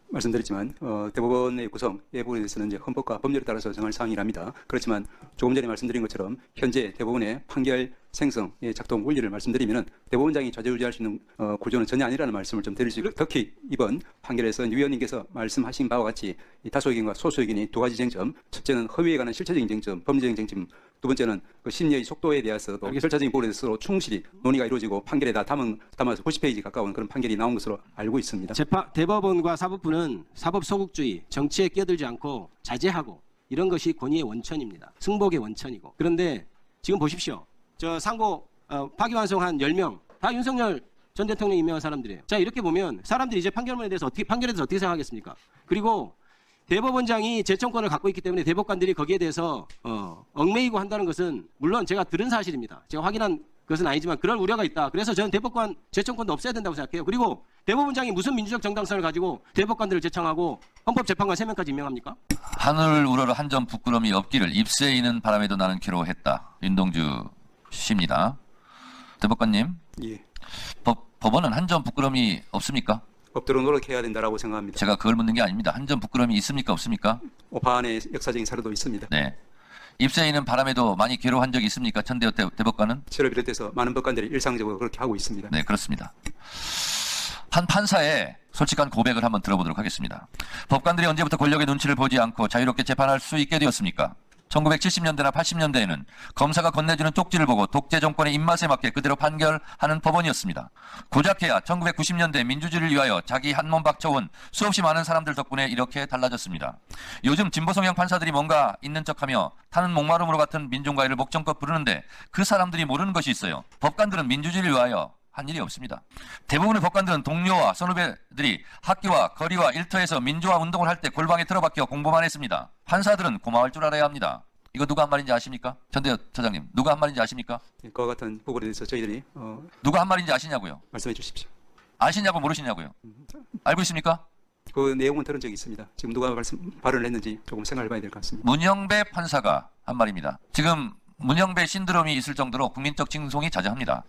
말씀드렸지만 대법원의 구성에 부분에 대해서는 이제 헌법과 법률에 따라서 정할 사항이랍니다. 그렇지만 조금 전에 말씀드린 것처럼 현재 대법원의 판결 생성의 작동 원리를 말씀드리면은 대법원장이 좌지우지할 수 있는 구조는 전혀 아니라는 말씀을 좀 드릴 수 있고, 특히 이번 판결에서 위원님께서 말씀하신 바와 같이 이 다수 의견과 소수 의견이 두 가지 쟁점, 첫째는 허위에 관한 실체적인 쟁점, 법리적인 쟁점, 두 번째는 그 심리의 속도에 대해서도 절차적인 부분에 대해서 충실히 논의가 이루어지고 판결에 다 담아서 90페이지 가까운 그런 판결이 나온 것으로 알고 있습니다. 대법원과 사법부는 사법 소극주의, 정치에 끼어들지 않고 자제하고 이런 것이 권위의 원천입니다. 승복의 원천이고. 그런데 지금 보십시오. 저 상고 파기환송한 10명 다 윤석열 전 대통령 임명한 사람들이에요. 자, 이렇게 보면 사람들이 이제 판결에 대해서 어떻게 생각하겠습니까? 그리고 대법원장이 재청권을 갖고 있기 때문에 대법관들이 거기에 대해서 얽매이고 한다는 것은 물론 제가 들은 사실입니다. 제가 확인한 것은 아니지만 그럴 우려가 있다. 그래서 저는 대법관 재청권도 없애야 된다고 생각해요. 그리고 대법원장이 무슨 민주적 정당성을 가지고 대법관들을 재청하고 헌법재판관 3명까지 임명합니까? 하늘 우러러 한 점 부끄러움이 없기를 입새이는 바람에도 나는 기로했다. 윤동주 씨입니다. 대법관님, 예. 법원은 한 점 부끄러움이 없습니까? 법대로 노력해야 된다라고 생각합니다. 제가 그걸 묻는 게 아닙니다. 한 점 부끄러움이 있습니까? 없습니까? 오판의 역사적인 사례도 있습니다. 네. 입새이는 바람에도 많이 기로한 적이 있습니까? 천대엽 대법관은? 저를 비롯해서 많은 법관들이 일상적으로 그렇게 하고 있습니다. 네, 그렇습니다. 한 판사의 솔직한 고백을 한번 들어보도록 하겠습니다. 법관들이 언제부터 권력의 눈치를 보지 않고 자유롭게 재판할 수 있게 되었습니까? 1970년대나 80년대에는 검사가 건네주는 쪽지를 보고 독재 정권의 입맛에 맞게 그대로 판결하는 법원이었습니다. 고작해야 1990년대 민주주의를 위하여 자기 한 몸 바쳐온 수없이 많은 사람들 덕분에 이렇게 달라졌습니다. 요즘 진보 성향 판사들이 뭔가 있는 척하며 타는 목마름으로 같은 민중과의를 목청껏 부르는데 그 사람들이 모르는 것이 있어요. 법관들은 민주주의를 위하여 한 일이 없습니다. 대부분의 법관들은 동료와 선후배들이 학교와 거리와 일터에서 민주화 운동을 할 때 골방에 틀어박혀 공부만 했습니다. 판사들은 고마울 줄 알아야 합니다. 이거 누가 한 말인지 아십니까? 전대엽 처장님, 누가 한 말인지 아십니까? 그와 같은 부분에 대해서 저희들이 누가 한 말인지 아시냐고요? 말씀해 주십시오. 아시냐고 모르시냐고요? 알고 있습니까? 그 내용은 들은 적이 있습니다. 지금 누가 발언을 했는지 조금 생각해 봐야 될 것 같습니다. 문영배 판사가 한 말입니다. 지금 문영배 신드롬이 있을 정도로 국민적 칭송이 자자합니다.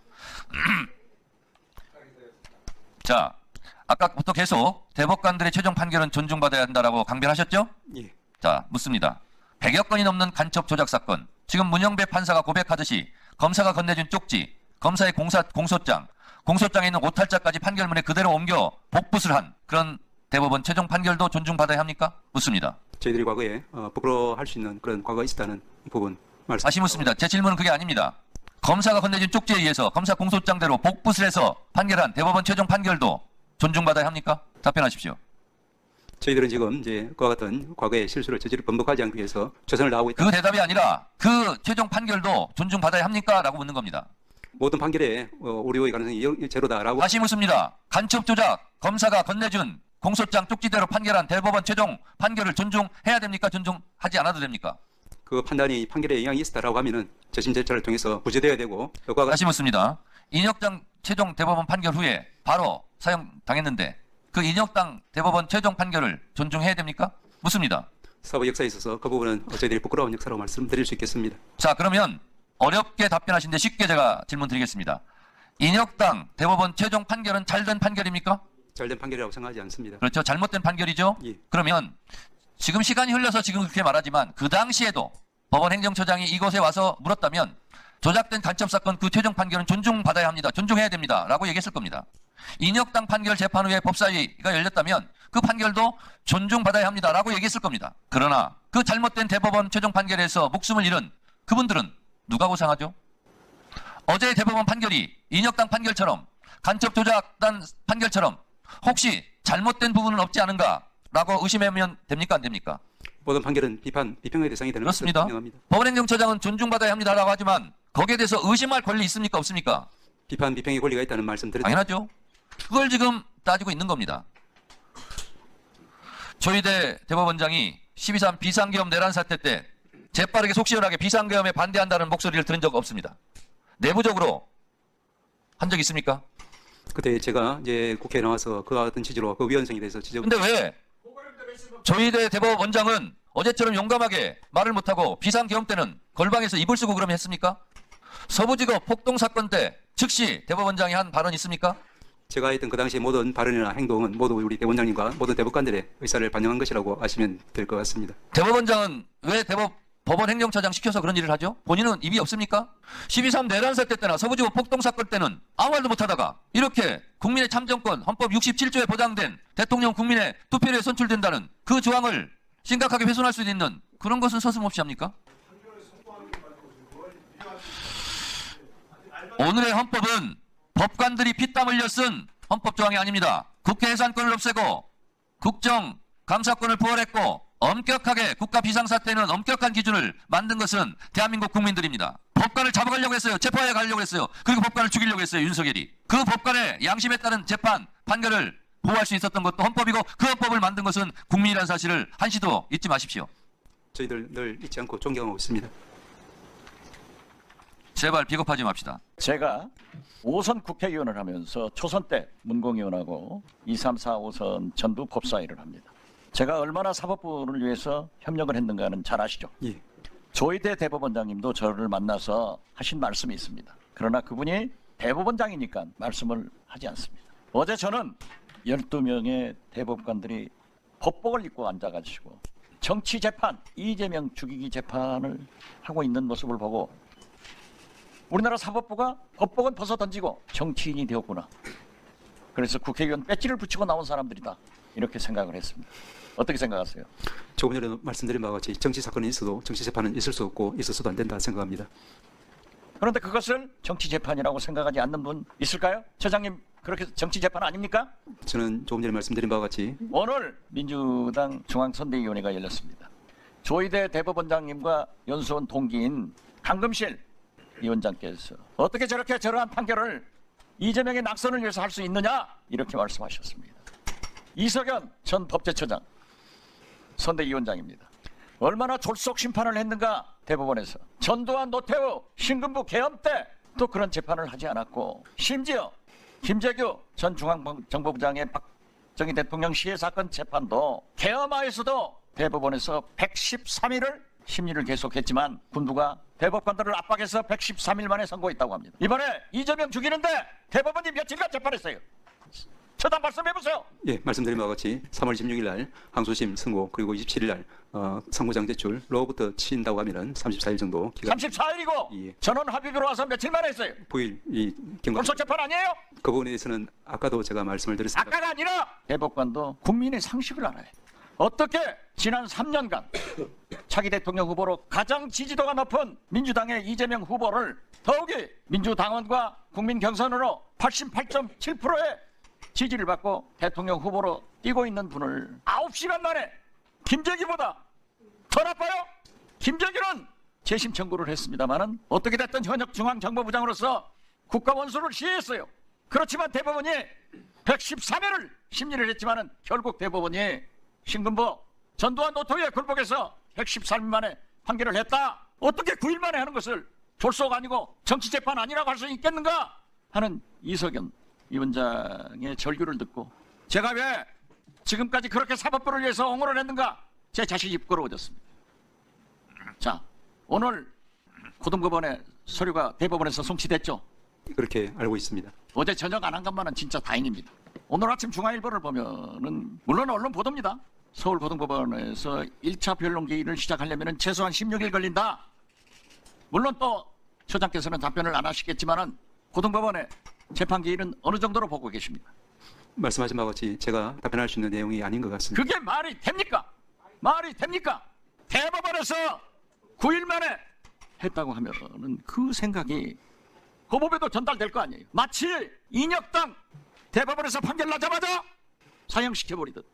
자, 아까부터 계속 대법관들의 최종 판결은 존중받아야 한다라고 강변하셨죠? 예. 자, 묻습니다. 100여 건이 넘는 간첩 조작 사건, 지금 문영배 판사가 고백하듯이 검사가 건네준 쪽지, 검사의 공소장에 있는 오탈자까지 판결문에 그대로 옮겨 복붙을 한 그런 대법원 최종 판결도 존중받아야 합니까? 묻습니다. 저희들이 과거에 부끄러워할 수 있는 그런 과거가 있다는 부분 말씀. 다시 묻습니다. 제 질문은 그게 아닙니다. 검사가 건네준 쪽지에 의해서 검사 공소장대로 복붙을 해서 판결한 대법원 최종 판결도 존중받아야 합니까? 답변하십시오. 저희들은 지금 이제 그와 같은 과거의 실수를 저지를 번복하지 않기 위해서 최선을 다하고 있다. 그 대답이 아니라 그 최종 판결도 존중받아야 합니까? 라고 묻는 겁니다. 모든 판결에 오류의 가능성이 제로다라고. 다시 묻습니다. 간첩 조작 검사가 건네준 공소장 쪽지대로 판결한 대법원 최종 판결을 존중해야 됩니까? 존중하지 않아도 됩니까? 그 판단이 판결에 영향이 있었다라고 하면은 재심 절차를 통해서 구제돼야 되고. 다시 묻습니다. 인혁당 최종 대법원 판결 후에 바로 사형당했는데 그 인혁당 대법원 최종 판결을 존중해야 됩니까? 묻습니다. 사법 역사에 있어서 그 부분은 저희들이 부끄러운 역사라고 말씀드릴 수 있겠습니다. 자, 그러면 어렵게 답변하시는데 쉽게 제가 질문 드리겠습니다. 인혁당 대법원 최종 판결은 잘된 판결입니까? 잘된 판결이라고 생각하지 않습니다. 그렇죠. 잘못된 판결이죠. 예. 그러면 지금 시간이 흘러서 지금 그렇게 말하지만 그 당시에도 법원 행정처장이 이곳에 와서 물었다면 조작된 간첩 사건 그 최종 판결은 존중받아야 합니다. 존중해야 됩니다. 라고 얘기했을 겁니다. 인혁당 판결 재판 후에 법사위가 열렸다면 그 판결도 존중받아야 합니다. 라고 얘기했을 겁니다. 그러나 그 잘못된 대법원 최종 판결에서 목숨을 잃은 그분들은 누가 보상하죠? 어제의 대법원 판결이 인혁당 판결처럼 간첩 조작단 판결처럼 혹시 잘못된 부분은 없지 않은가? 라고 의심하면 됩니까? 안 됩니까? 모든 판결은 비평의 대상이 되는 것은 그렇습니다. 분명합니다. 법원행정처장은 존중받아야 합니다라고 하지만 거기에 대해서 의심할 권리 있습니까? 없습니까? 비평의 권리가 있다는 말씀 드렸습니다. 당연하죠. 그걸 지금 따지고 있는 겁니다. 조희대 대법원장이 12.3 비상계엄 내란 사태 때 재빠르게 속 시원하게 비상계엄에 반대한다는 목소리를 들은 적 없습니다. 내부적으로 한 적 있습니까? 그때 제가 이제 국회에 나와서 그와 같은 취지로 그 위헌성에 대해서 지적. 근데 왜 조희대 대법원장은 어제처럼 용감하게 말을 못하고 비상계엄 때는 걸방에서 입을 쓰고 그러면 했습니까? 서부지법 폭동 사건 때 즉시 대법원장이 한 발언 있습니까? 제가 했던 그 당시 모든 발언이나 행동은 모두 우리 대법원장님과 모든 대법관들의 의사를 반영한 것이라고 아시면 될 것 같습니다. 대법원장은 왜 법원 행정처장 시켜서 그런 일을 하죠? 본인은 입이 없습니까? 12.3 내란 사태 때나 서부지법 폭동 사건 때는 아무 말도 못하다가 이렇게 국민의 참정권 헌법 67조에 보장된 대통령 국민의 투표에 선출된다는 그 조항을 심각하게 훼손할 수 있는 그런 것은 서슴없이 합니까? 오늘의 헌법은 법관들이 피땀 흘려 쓴 헌법 조항이 아닙니다. 국회 해산권을 없애고 국정 감사권을 부활했고 엄격하게 국가 비상사태는 엄격한 기준을 만든 것은 대한민국 국민들입니다. 법관을 잡아가려고 했어요. 체포하여 가려고 했어요. 그리고 법관을 죽이려고 했어요. 윤석열이. 그 법관의 양심에 따른 재판, 판결을 보호할 수 있었던 것도 헌법이고 그 헌법을 만든 것은 국민이라는 사실을 한시도 잊지 마십시오. 저희들 늘 잊지 않고 존경하고 있습니다. 제발 비겁하지 맙시다. 제가 5선 국회의원을 하면서 초선 때 문공의원하고 2, 3, 4, 5선 전부 법사위를 합니다. 제가 얼마나 사법부를 위해서 협력을 했는가는 잘 아시죠? 예. 조희대 대법원장님도 저를 만나서 하신 말씀이 있습니다. 그러나 그분이 대법원장이니까 말씀을 하지 않습니다. 어제 저는 12명의 대법관들이 법복을 입고 앉아가지고 정치 재판, 이재명 죽이기 재판을 하고 있는 모습을 보고 우리나라 사법부가 법복은 벗어 던지고 정치인이 되었구나. 그래서 국회의원 배지를 붙이고 나온 사람들이다. 이렇게 생각을 했습니다. 어떻게 생각하세요? 조금 전에 말씀드린 바와 같이 정치 사건이 있어도 정치 재판은 있을 수 없고 있어서도 안 된다 생각합니다. 그런데 그것을 정치 재판이라고 생각하지 않는 분 있을까요? 처장님 그렇게 정치 재판 아닙니까? 저는 조금 전에 말씀드린 바와 같이 오늘 민주당 중앙선대위원회가 열렸습니다. 조희대 대법원장님과 연수원 동기인 강금실 위원장께서 어떻게 저렇게 저러한 판결을 이재명의 낙선을 위해서 할 수 있느냐 이렇게 말씀하셨습니다. 이석연 전 법제처장 선대위원장입니다. 얼마나 졸속 심판을 했는가 대법원에서. 전두환 노태우 신군부 계엄 때 또 그런 재판을 하지 않았고 심지어 김재규 전 중앙정보부장의 박정희 대통령 시해 사건 재판도 계엄하에서도 대법원에서 113일을 심리를 계속했지만 군부가 대법관들을 압박해서 113일 만에 선고했다고 합니다. 이번에 이재명 죽이는데 대법원이 며칠간 재판했어요. 처단 말씀해보세요. 예, 말씀드린 바와 같이 3월 16일 날 항소심 선고 그리고 27일 날 선고장 제출로부터 치인다고 하면은 34일 정도 기간. 34일이고 예. 전원 합의비로 와서 며칠 만에 했어요. 9일 이 경과. 검찰 재판 아니에요? 그 부분에 대해서는 아까도 제가 말씀을 드렸습니다. 아까가 아니라 대법관도 국민의 상식을 알아요. 어떻게 지난 3년간 차기 대통령 후보로 가장 지지도가 높은 민주당의 이재명 후보를 더욱이 민주당원과 국민 경선으로 88.7%의 지지를 받고 대통령 후보로 뛰고 있는 분을 9시간 만에 김재기보다 더 나빠요? 김재기는 재심 청구를 했습니다마는 어떻게 됐든 현역 중앙정보부장으로서 국가원수를 시했어요. 그렇지만 대법원이 113회를 심리를 했지만은 결국 대법원이 신군부 전두환 노태우의 굴복에서 113일 만에 판결을 했다. 어떻게 9일 만에 하는 것을 졸속 아니고 정치재판 아니라고 할 수 있겠는가 하는 이석연 위원장의 절규를 듣고 제가 왜 지금까지 그렇게 사법부를 위해서 옹호를 했는가 제 자신이 부끄러워졌습니다. 자, 오늘 고등법원의 서류가 대법원에서 송치됐죠. 그렇게 알고 있습니다. 어제 저녁 안 한 것만은 진짜 다행입니다. 오늘 아침 중앙일보를 보면은 물론 언론 보도입니다. 서울고등법원에서 1차 변론기일을 시작하려면 최소한 16일 걸린다. 물론 또 처장께서는 답변을 안 하시겠지만은 고등법원의 재판기일은 어느 정도로 보고 계십니까? 말씀하신 바와 같이 제가 답변할 수 있는 내용이 아닌 것 같습니다. 그게 말이 됩니까? 말이 됩니까? 대법원에서 9일 만에 했다고 하면은 그 생각이 고법에도 전달될 거 아니에요. 마치 인혁당 대법원에서 판결 나자마자 사형시켜버리듯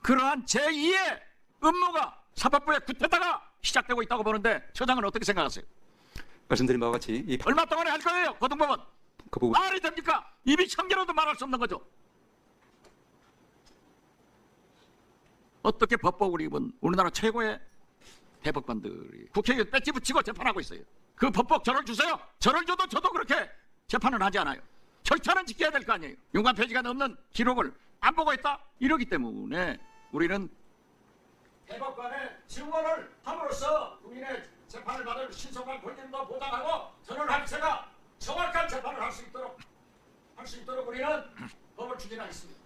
그러한 제2의 음모가 사법부의 구태다가 시작되고 있다고 보는데 처장은 어떻게 생각하세요? 말씀드린 바와 같이 이 얼마 동안에 할 거예요? 고등법원. 그 부분 말이 됩니까? 입이 청개로도 말할 수 없는 거죠. 어떻게 법복을 입은 우리나라 최고의 대법관들이 국회의원 배지 붙이고 재판하고 있어요. 그 법복 저를 주세요. 저를 줘도 저도 그렇게 재판을 하지 않아요. 절차는 지켜야 될 거 아니에요. 6만 페이지가 넘는 기록을 안 보고 있다. 이러기 때문에 우리는 대법관의 증언을 함으로써 국민의 재판을 받을 신속한 권리도 보장하고 저는 한체가 정확한 재판을 할 수 있도록 우리는 법을 추진하겠습니다.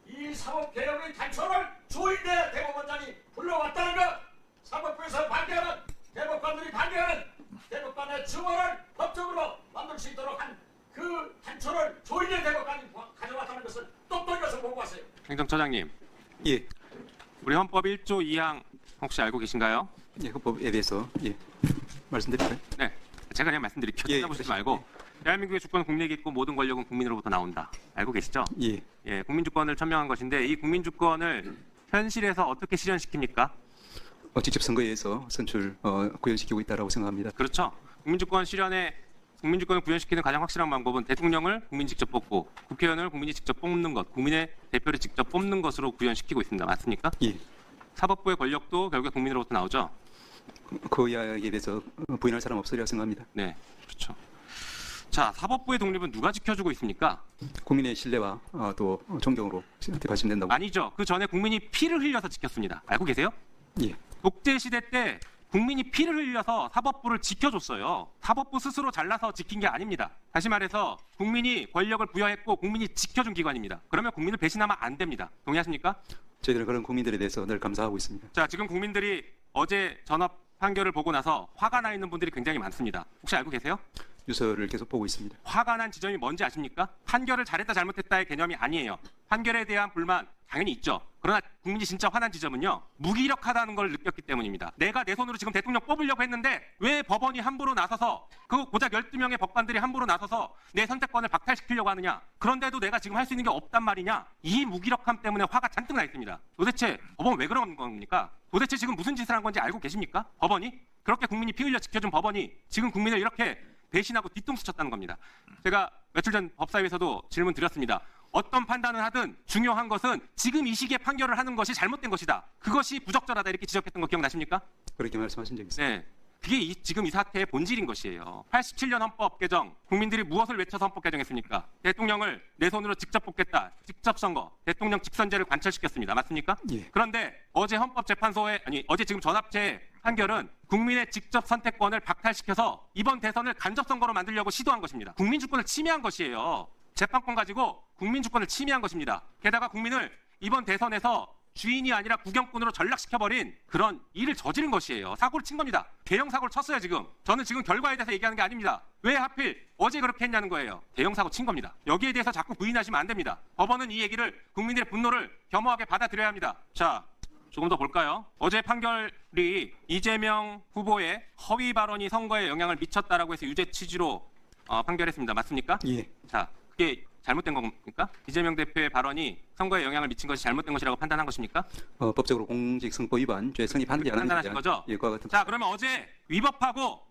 이 사법개혁의 단초를 조인대 대법원장이 불러왔다는 것, 사법부에서 반대하는 대법관들이 반대하는 대법관의 증언을 법적으로 만들 수 있도록 한 그 단초를 조인대 대법관이 가져왔다는 것을 똑똑히 것을 보고 왔어요. 행정처장님, 예, 우리 헌법 1조 2항 혹시 알고 계신가요? 예, 헌법에 대해서 예, 말씀드릴까요? 네, 제가 그냥 말씀드릴게요. 예, 찾아보시지 말고. 대한민국의 주권은 국민에게 있고 모든 권력은 국민으로부터 나온다. 알고 계시죠? 예, 예, 국민주권을 천명한 것인데 이 국민주권을 현실에서 어떻게 실현시킵니까? 직접 선거에 의해서 구현시키고 있다라고 생각합니다. 그렇죠. 국민주권을 구현시키는 가장 확실한 방법은 대통령을 국민이 직접 뽑고 국회의원을 국민이 직접 뽑는 것, 국민의 대표를 직접 뽑는 것으로 구현시키고 있습니다. 맞습니까? 예, 사법부의 권력도 결국에 국민으로부터 나오죠. 그 이야기에 대해서 부인할 사람 없으리라 생각합니다. 네, 그렇죠. 자, 사법부의 독립은 누가 지켜주고 있습니까? 국민의 신뢰와 또 존경으로 생각하시면 된다고. 아니죠. 그 전에 국민이 피를 흘려서 지켰습니다. 알고 계세요? 예, 독재 시대 때 국민이 피를 흘려서 사법부를 지켜줬어요. 사법부 스스로 잘라서 지킨 게 아닙니다. 다시 말해서 국민이 권력을 부여했고 국민이 지켜준 기관입니다. 그러면 국민을 배신하면 안 됩니다. 동의하십니까? 저희들은 그런 국민들에 대해서 늘 감사하고 있습니다. 자, 지금 국민들이 어제 전업 판결을 보고 나서 화가 나 있는 분들이 굉장히 많습니다. 혹시 알고 계세요? 뉴스를 계속 보고 있습니다. 화가 난 지점이 뭔지 아십니까? 판결을 잘했다 잘못했다의 개념이 아니에요. 판결에 대한 불만 당연히 있죠. 그러나 국민이 진짜 화난 지점은요, 무기력하다는 걸 느꼈기 때문입니다. 내가 내 손으로 지금 대통령 뽑으려고 했는데 왜 법원이 함부로 나서서, 그 고작 12명의 법관들이 함부로 나서서 내 선택권을 박탈시키려고 하느냐, 그런데도 내가 지금 할 수 있는 게 없단 말이냐, 이 무기력함 때문에 화가 잔뜩 나 있습니다. 도대체 법원 왜 그런 겁니까? 도대체 지금 무슨 짓을 한 건지 알고 계십니까? 법원이? 그렇게 국민이 피 흘려 지켜준 법원이 지금 국민을 이렇게 배신하고 뒤통수 쳤다는 겁니다. 제가 며칠 전 법사위에서도 질문 드렸습니다. 어떤 판단을 하든 중요한 것은 지금 이 시기에 판결을 하는 것이 잘못된 것이다. 그것이 부적절하다 이렇게 지적했던 거 기억나십니까? 그렇게 말씀하신 적이 있습니다. 네. 그게 지금 이 사태의 본질인 것이에요. 87년 헌법 개정, 국민들이 무엇을 외쳐서 헌법 개정했습니까? 대통령을 내 손으로 직접 뽑겠다, 직접 선거, 대통령 직선제를 관철시켰습니다. 맞습니까? 예. 그런데 어제 헌법재판소의, 어제 지금 전합체 판결은 국민의 직접 선택권을 박탈시켜서 이번 대선을 간접선거로 만들려고 시도한 것입니다. 국민주권을 침해한 것이에요. 재판권 가지고 국민주권을 침해한 것입니다. 게다가 국민을 이번 대선에서 주인이 아니라 구경꾼으로 전락시켜버린 그런 일을 저지른 것이에요. 사고를 친 겁니다. 대형 사고를 쳤어요 지금. 저는 지금 결과에 대해서 얘기하는 게 아닙니다. 왜 하필 어제 그렇게 했냐는 거예요. 대형 사고 친 겁니다. 여기에 대해서 자꾸 부인하시면 안 됩니다. 법원은 이 얘기를, 국민들의 분노를 겸허하게 받아들여야 합니다. 자, 조금 더 볼까요? 어제 판결이 이재명 후보의 허위 발언이 선거에 영향을 미쳤다라고 해서 유죄 취지로 판결했습니다. 맞습니까? 예, 자, 그게 잘못된 겁니까? 이재명 대표의 발언이 선거에 영향을 미친 것이 잘못된 것이라고 판단한 것입니까? 법적으로 공직선거 위반죄 성립하는지 안 판단하신 하는지 거죠? 예과 같은. 자, 그러면 어제 위법하고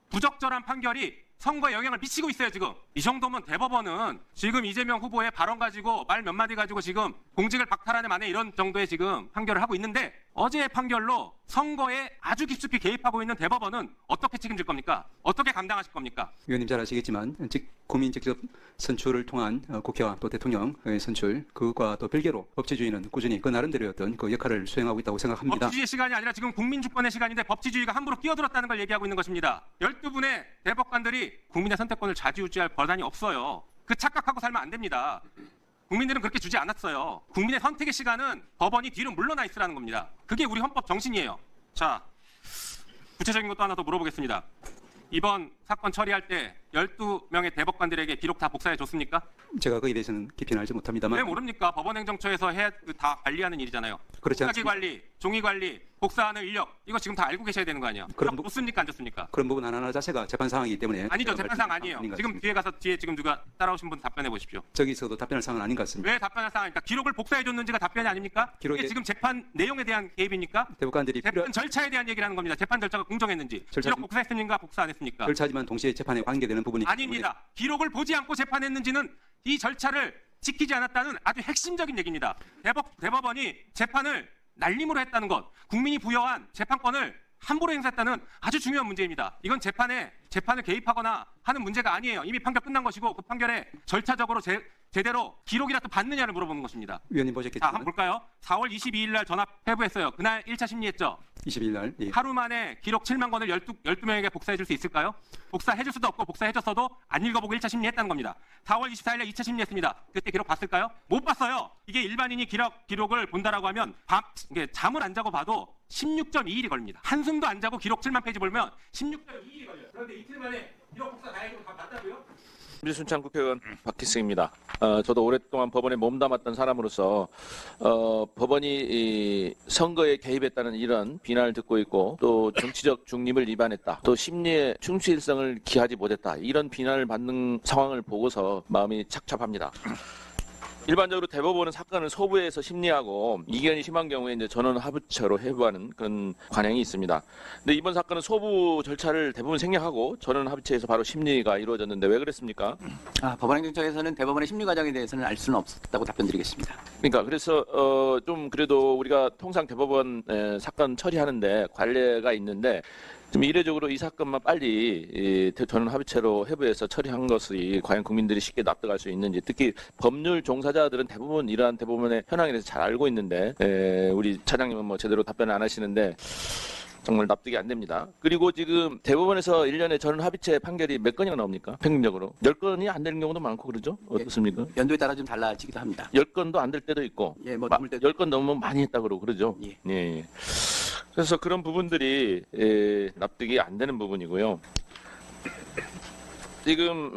부적절한 판결이 선거에 영향을 미치고 있어요 지금. 이 정도면 대법원은 지금 이재명 후보의 발언 가지고 말 몇 마디 가지고 지금 공직을 박탈하는 만에 이런 정도의 지금 판결을 하고 있는데, 어제의 판결로 선거에 아주 깊숙이 개입하고 있는 대법원은 어떻게 책임질 겁니까? 어떻게 감당하실 겁니까? 위원님 잘 아시겠지만 국민 직접 선출을 통한 국회와 또 대통령의 선출, 그것과 또 별개로 법치주의는 꾸준히 그 나름대로의 어떤 그 역할을 수행하고 있다고 생각합니다. 법치주의의 시간이 아니라 지금 국민주권의 시간인데 법치주의가 함부로 끼어들었다는 걸 얘기하고 있는 것입니다. 12분의 대법관들이 국민의 선택권을 좌지우지할 권한이 없어요. 그 착각하고 살면 안 됩니다. 국민들은 그렇게 주지 않았어요. 국민의 선택의 시간은 법원이 뒤로 물러나 있으라는 겁니다. 그게 우리 헌법 정신이에요. 자, 구체적인 것도 하나 더 물어보겠습니다. 이번 사건 처리할 때 12명의 대법관들에게 기록 다 복사해 줬습니까? 제가 거기에 대해서는 깊이는 알지 못합니다만. 왜 모릅니까? 법원행정처에서 다 관리하는 일이잖아요. 그렇지 수사기 관리, 종이 관리, 복사하는 인력, 이거 지금 다 알고 계셔야 되는 거 아니에요? 그럼 기록 줬습니까? 안 줬습니까? 그런 부분 하나하나 자체가 재판 상황이기 때문에. 아니죠. 재판상 아니에요. 지금 뒤에 지금 누가 따라오신 분 답변해 보십시오. 저기서도 답변할 상황은 아닌 것 같습니다. 왜 답변할 상황입니까? 기록을 복사해 줬는지가 답변이 아닙니까? 이게 지금 재판 내용에 대한 개입입니까? 대법관들이 재판 절차에 대한 얘기를 하는 겁니다. 재판 절차가 공정했는지. 기록 복사했습니까? 복사 안 했습니까? 절차지만 동시에 재판에 관계되는 부분이 아닙니다. 기록을 보지 않고 재판했는지는 이 절차를 지키지 않았다는 아주 핵심적인 얘기입니다. 대법원이 재판을 날림으로 했다는 것, 국민이 부여한 재판권을 함부로 행사했다는 아주 중요한 문제입니다. 이건 재판을 개입하거나 하는 문제가 아니에요. 이미 판결 끝난 것이고 그 판결에 절차적으로 제대로 기록이라도 받느냐를 물어보는 것입니다. 위원님 자, 보셨겠지만 한번 볼까요? 4월 22일 날 전압 회부했어요. 그날 1차 심리했죠. 22일 날 예. 하루 만에 기록 7만 권을 12명에게 복사해 줄 수 있을까요? 복사해 줄 수도 없고 복사해줬어도 안 읽어보고 1차 심리했다는 겁니다. 4월 24일 날 2차 심리했습니다. 그때 기록 봤을까요? 못 봤어요. 이게 일반인이 기록을 본다라고 하면 잠을 안 자고 봐도 16.2일이 걸립니다. 한숨도 안 자고 기록 7만 페이지 보면 16.2일이 걸려요. 그런데 이틀 만에 기록 복사 다 해주고 다 봤다고요? 민순창 국회의원 박희승입니다. 저도 오랫동안 법원에 몸담았던 사람으로서 법원이 이 선거에 개입했다는 이런 비난을 듣고 있고 또 정치적 중립을 위반했다. 또 심리의 충실성을 기하지 못했다. 이런 비난을 받는 상황을 보고서 마음이 착잡합니다. 일반적으로 대법원은 사건을 소부에서 심리하고 이견이 심한 경우에 이제 전원 합의체로 회부하는 그런 관행이 있습니다. 근데 이번 사건은 소부 절차를 대부분 생략하고 전원 합의체에서 바로 심리가 이루어졌는데 왜 그랬습니까? 법원행정처에서는 대법원의 심리 과정에 대해서는 알 수는 없었다고 답변드리겠습니다. 그러니까 그래서 좀 그래도 우리가 통상 대법원 사건 처리하는데 관례가 있는데 좀 이례적으로 이 사건만 빨리 전원 합의체로 회부해서 처리한 것이 과연 국민들이 쉽게 납득할 수 있는지, 특히 법률 종사자들은 대부분 이러한 대법원의 현황에 대해서 잘 알고 있는데 우리 차장님은 뭐 제대로 답변을 안 하시는데 정말 납득이 안 됩니다. 그리고 지금 대법원에서 1년에 전원 합의체 판결이 몇 건이나 나옵니까? 평균적으로 10건이 안 되는 경우도 많고 그러죠? 어떻습니까? 연도에 따라 좀 달라지기도 합니다. 10건도 안 될 때도 있고 예, 뭐 넘을 때도 10건 넘으면 많이 했다 그러죠? 예. 예. 그래서 그런 부분들이 납득이 안 되는 부분이고요. 지금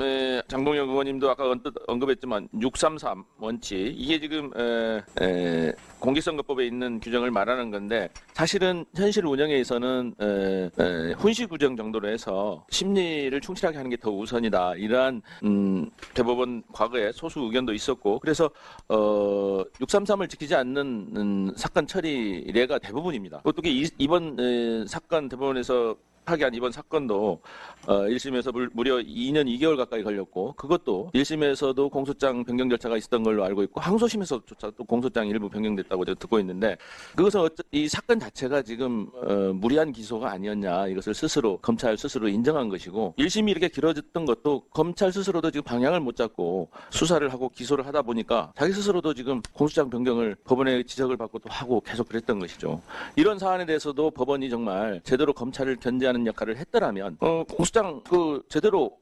장동영 의원님도 아까 언급했지만 633 원칙 이게 지금 공직선거법에 있는 규정을 말하는 건데 사실은 현실 운영에서는 훈시 규정 정도로 해서 심리를 충실하게 하는 게 더 우선이다. 이러한 대법원 과거에 소수 의견도 있었고 그래서 633을 지키지 않는 사건 처리례가 대부분입니다. 어떻게 이번 사건 대법원에서 파기한 이번 사건도 1심에서 무려 2년 2개월 가까이 걸렸고 그것도 1심에서도 공소장 변경 절차가 있었던 걸로 알고 있고 항소심에서조차 또 공소장 일부 변경됐다고 제가 듣고 있는데 그것은 이 사건 자체가 지금 무리한 기소가 아니었냐 이것을 검찰 스스로 인정한 것이고 1심이 이렇게 길어졌던 것도 검찰 스스로도 지금 방향을 못 잡고 수사를 하고 기소를 하다 보니까 자기 스스로도 지금 공소장 변경을 법원의 지적을 받고 또 하고 계속 그랬던 것이죠. 이런 사안에 대해서도 법원이 정말 제대로 검찰을 견제하는 역할을 했더라면 공소장 제대로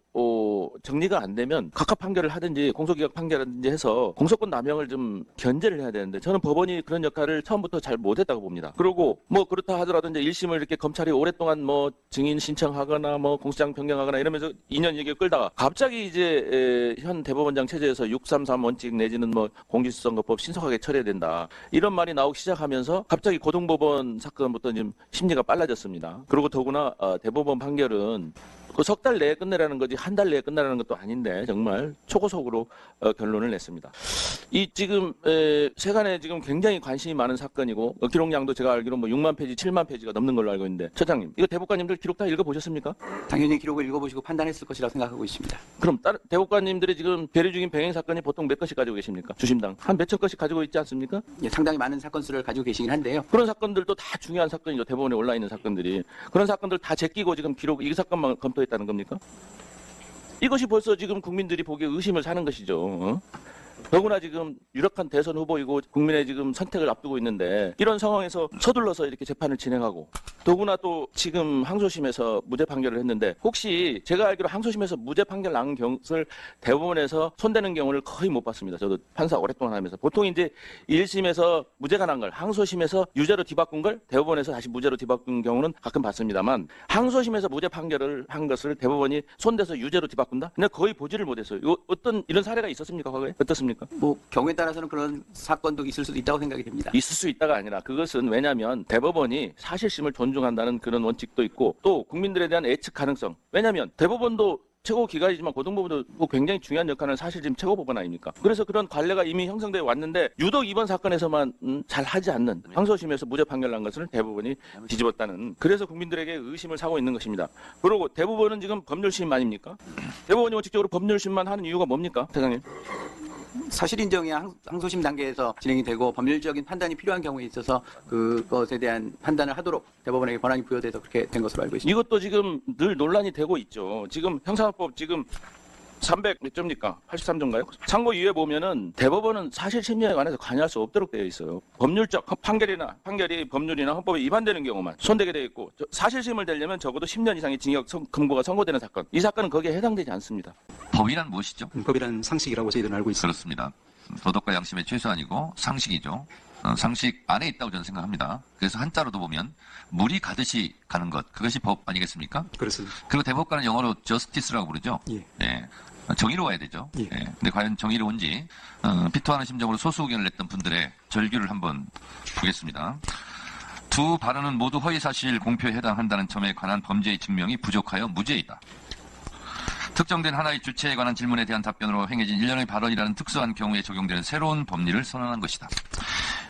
정리가 안 되면 각하 판결을 하든지 공소기각 판결하든지 해서 공소권 남용을 좀 견제를 해야 되는데 저는 법원이 그런 역할을 처음부터 잘 못했다고 봅니다. 그리고 뭐 그렇다 하더라도 이제 1심을 이렇게 검찰이 오랫동안 뭐 증인 신청하거나 뭐 공소장 변경하거나 이러면서 2년 얘기 끌다가 갑자기 이제 현 대법원장 체제에서 633 원칙 내지는 뭐 공직선거법 신속하게 처리해야 된다 이런 말이 나오기 시작하면서 갑자기 고등법원 사건부터 지금 심리가 빨라졌습니다. 그리고 더구나 대법원 판결은 그 석 달 내에 끝내라는 거지 한 달 내에 끝내라는 것도 아닌데 정말 초고속으로 결론을 냈습니다. 이 지금 세간에 지금 굉장히 관심이 많은 사건이고 기록량도 제가 알기로 뭐 6만 페이지, 7만 페이지가 넘는 걸로 알고 있는데 처장님 이거 대법관님들 기록 다 읽어보셨습니까? 당연히 기록을 읽어보시고 판단했을 것이라고 생각하고 있습니다. 그럼 다른 대법관님들이 지금 배류 중인 병행 사건이 보통 몇 건씩 가지고 계십니까? 주심당 한 몇천 건씩 가지고 있지 않습니까? 예, 상당히 많은 사건 수를 가지고 계시긴 한데요. 그런 사건들도 다 중요한 사건이죠. 대법원에 올라 있는 사건들이 그런 사건들 다 제끼고 지금 기록 이 사건만 검토했다는 겁니까? 이것이 벌써 지금 국민들이 보기에 의심을 사는 것이죠. 더구나 지금 유력한 대선 후보이고 국민의 지금 선택을 앞두고 있는데 이런 상황에서 서둘러서 이렇게 재판을 진행하고 더구나 또 지금 항소심에서 무죄 판결을 했는데 혹시 제가 알기로 항소심에서 무죄 판결 난 것을 대법원에서 손대는 경우를 거의 못 봤습니다. 저도 판사 오랫동안 하면서 보통 이제 1심에서 무죄가 난 걸 항소심에서 유죄로 뒤바꾼 걸 대법원에서 다시 무죄로 뒤바꾼 경우는 가끔 봤습니다만 항소심에서 무죄 판결을 한 것을 대법원이 손대서 유죄로 뒤바꾼다? 근데 거의 보지를 못했어요. 어떤 이런 사례가 있었습니까? 과거에? 어떻습니까? 뭐 경우에 따라서는 그런 사건도 있을 수도 있다고 생각이 됩니다. 있을 수 있다가 아니라 그것은 왜냐하면 대법원이 사실심을 존중한다는 그런 원칙도 있고 또 국민들에 대한 예측 가능성. 왜냐하면 대법원도 최고 기관이지만 고등법원도 굉장히 중요한 역할을 사실 지금 최고법원 아닙니까? 그래서 그런 관례가 이미 형성되어 왔는데 유독 이번 사건에서만 잘 하지 않는 항소심에서 무죄 판결 난 것을 대법원이 뒤집었다는 그래서 국민들에게 의심을 사고 있는 것입니다. 그리고 대법원은 지금 법률심 아닙니까? 대법원이 원칙적으로 법률심만 하는 이유가 뭡니까? 대장님? 사실 인정이 항소심 단계에서 진행이 되고 법률적인 판단이 필요한 경우에 있어서 그것에 대한 판단을 하도록 대법원에게 권한이 부여돼서 그렇게 된 것으로 알고 있습니다. 이것도 지금 늘 논란이 되고 있죠. 지금 형사법 지금 300 몇 점입니까? 83조인가요? 참고 이유에 보면은 대법원은 사실 심리에 관해서 관여할 수 없도록 되어 있어요. 법률적 판결이 법률이나 헌법에 위반되는 경우만 손대게 되어 있고 사실심을 되려면 적어도 10년 이상의 징역 금고가 선고되는 사건. 이 사건은 거기에 해당되지 않습니다. 법이란 무엇이죠? 법이란 상식이라고 저희들은 알고 있습니다. 그렇습니다. 도덕과 양심의 최소한이고 상식이죠. 상식 안에 있다고 저는 생각합니다. 그래서 한자로도 보면 물이 가듯이 가는 것, 그것이 법 아니겠습니까? 그렇습니다. 그리고 대법관은 영어로 justice라고 부르죠. 예. 예. 정의로워야 되죠. 예. 예. 근데 과연 정의로운지 비토하는 심정으로 소수 의견을 냈던 분들의 절규를 한번 보겠습니다. 두 발언은 모두 허위사실 공표에 해당한다는 점에 관한 범죄의 증명이 부족하여 무죄이다. 특정된 하나의 주체에 관한 질문에 대한 답변으로 행해진 일련의 발언이라는 특수한 경우에 적용되는 새로운 법리를 선언한 것이다.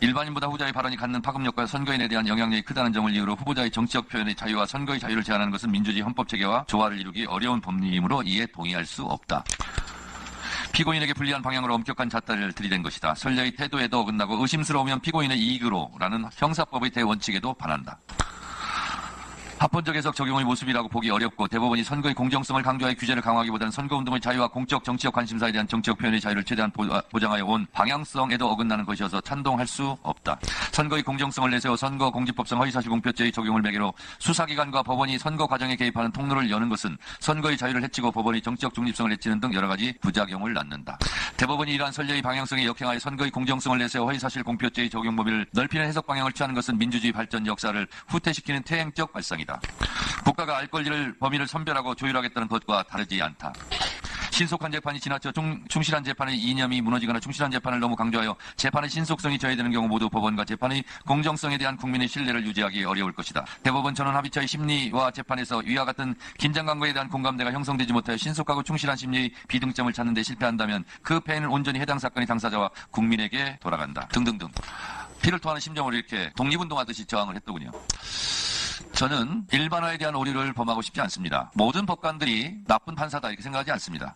일반인보다 후자의 발언이 갖는 파급력과 선거인에 대한 영향력이 크다는 점을 이유로 후보자의 정치적 표현의 자유와 선거의 자유를 제한하는 것은 민주주의 헌법체계와 조화를 이루기 어려운 법리이므로 이에 동의할 수 없다. 피고인에게 불리한 방향으로 엄격한 잣대를 들이댄 것이다. 선례의 태도에도 어긋나고 의심스러우면 피고인의 이익으로라는 형사법의 대원칙에도 반한다. 합헌적 해석 적용의 모습이라고 보기 어렵고 대법원이 선거의 공정성을 강조하여 규제를 강화하기보다는 선거운동의 자유와 공적 정치적 관심사에 대한 정치적 표현의 자유를 최대한 보장하여 온 방향성에도 어긋나는 것이어서 찬동할 수 없다. 선거의 공정성을 내세워 선거공직법상 허위사실공표죄의 적용을 매개로 수사기관과 법원이 선거 과정에 개입하는 통로를 여는 것은 선거의 자유를 해치고 법원의 정치적 중립성을 해치는 등 여러 가지 부작용을 낳는다. 대법원이 이러한 선례의 방향성에 역행하여 선거의 공정성을 내세워 허위사실공표죄의 적용 범위를 넓히는 해석 방향을 취하는 것은 민주주의 발전 역사를 후퇴시키는 퇴행적 발상이다. 국가가 알 권리를 범위를 선별하고 조율하겠다는 것과 다르지 않다. 신속한 재판이 지나쳐 충실한 재판의 이념이 무너지거나 충실한 재판을 너무 강조하여 재판의 신속성이 저해되는 경우 모두 법원과 재판의 공정성에 대한 국민의 신뢰를 유지하기 어려울 것이다. 대법원 전원 합의체의 심리와 재판에서 위와 같은 긴장감에 대한 공감대가 형성되지 못하여 신속하고 충실한 심리의 비등점을 찾는 데 실패한다면 그 패인은 온전히 해당 사건의 당사자와 국민에게 돌아간다. 등등등. 피를 토하는 심정으로 이렇게 독립운동하듯이 저항을 했더군요. 저는 일반화에 대한 오류를 범하고 싶지 않습니다. 모든 법관들이 나쁜 판사다 이렇게 생각하지 않습니다.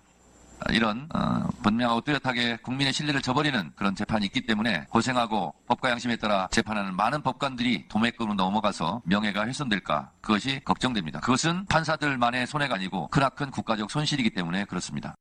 이런 분명하고 뚜렷하게 국민의 신뢰를 저버리는 그런 재판이 있기 때문에 고생하고 법과 양심에 따라 재판하는 많은 법관들이 도매급으로 넘어가서 명예가 훼손될까 그것이 걱정됩니다. 그것은 판사들만의 손해가 아니고 크나큰 국가적 손실이기 때문에 그렇습니다.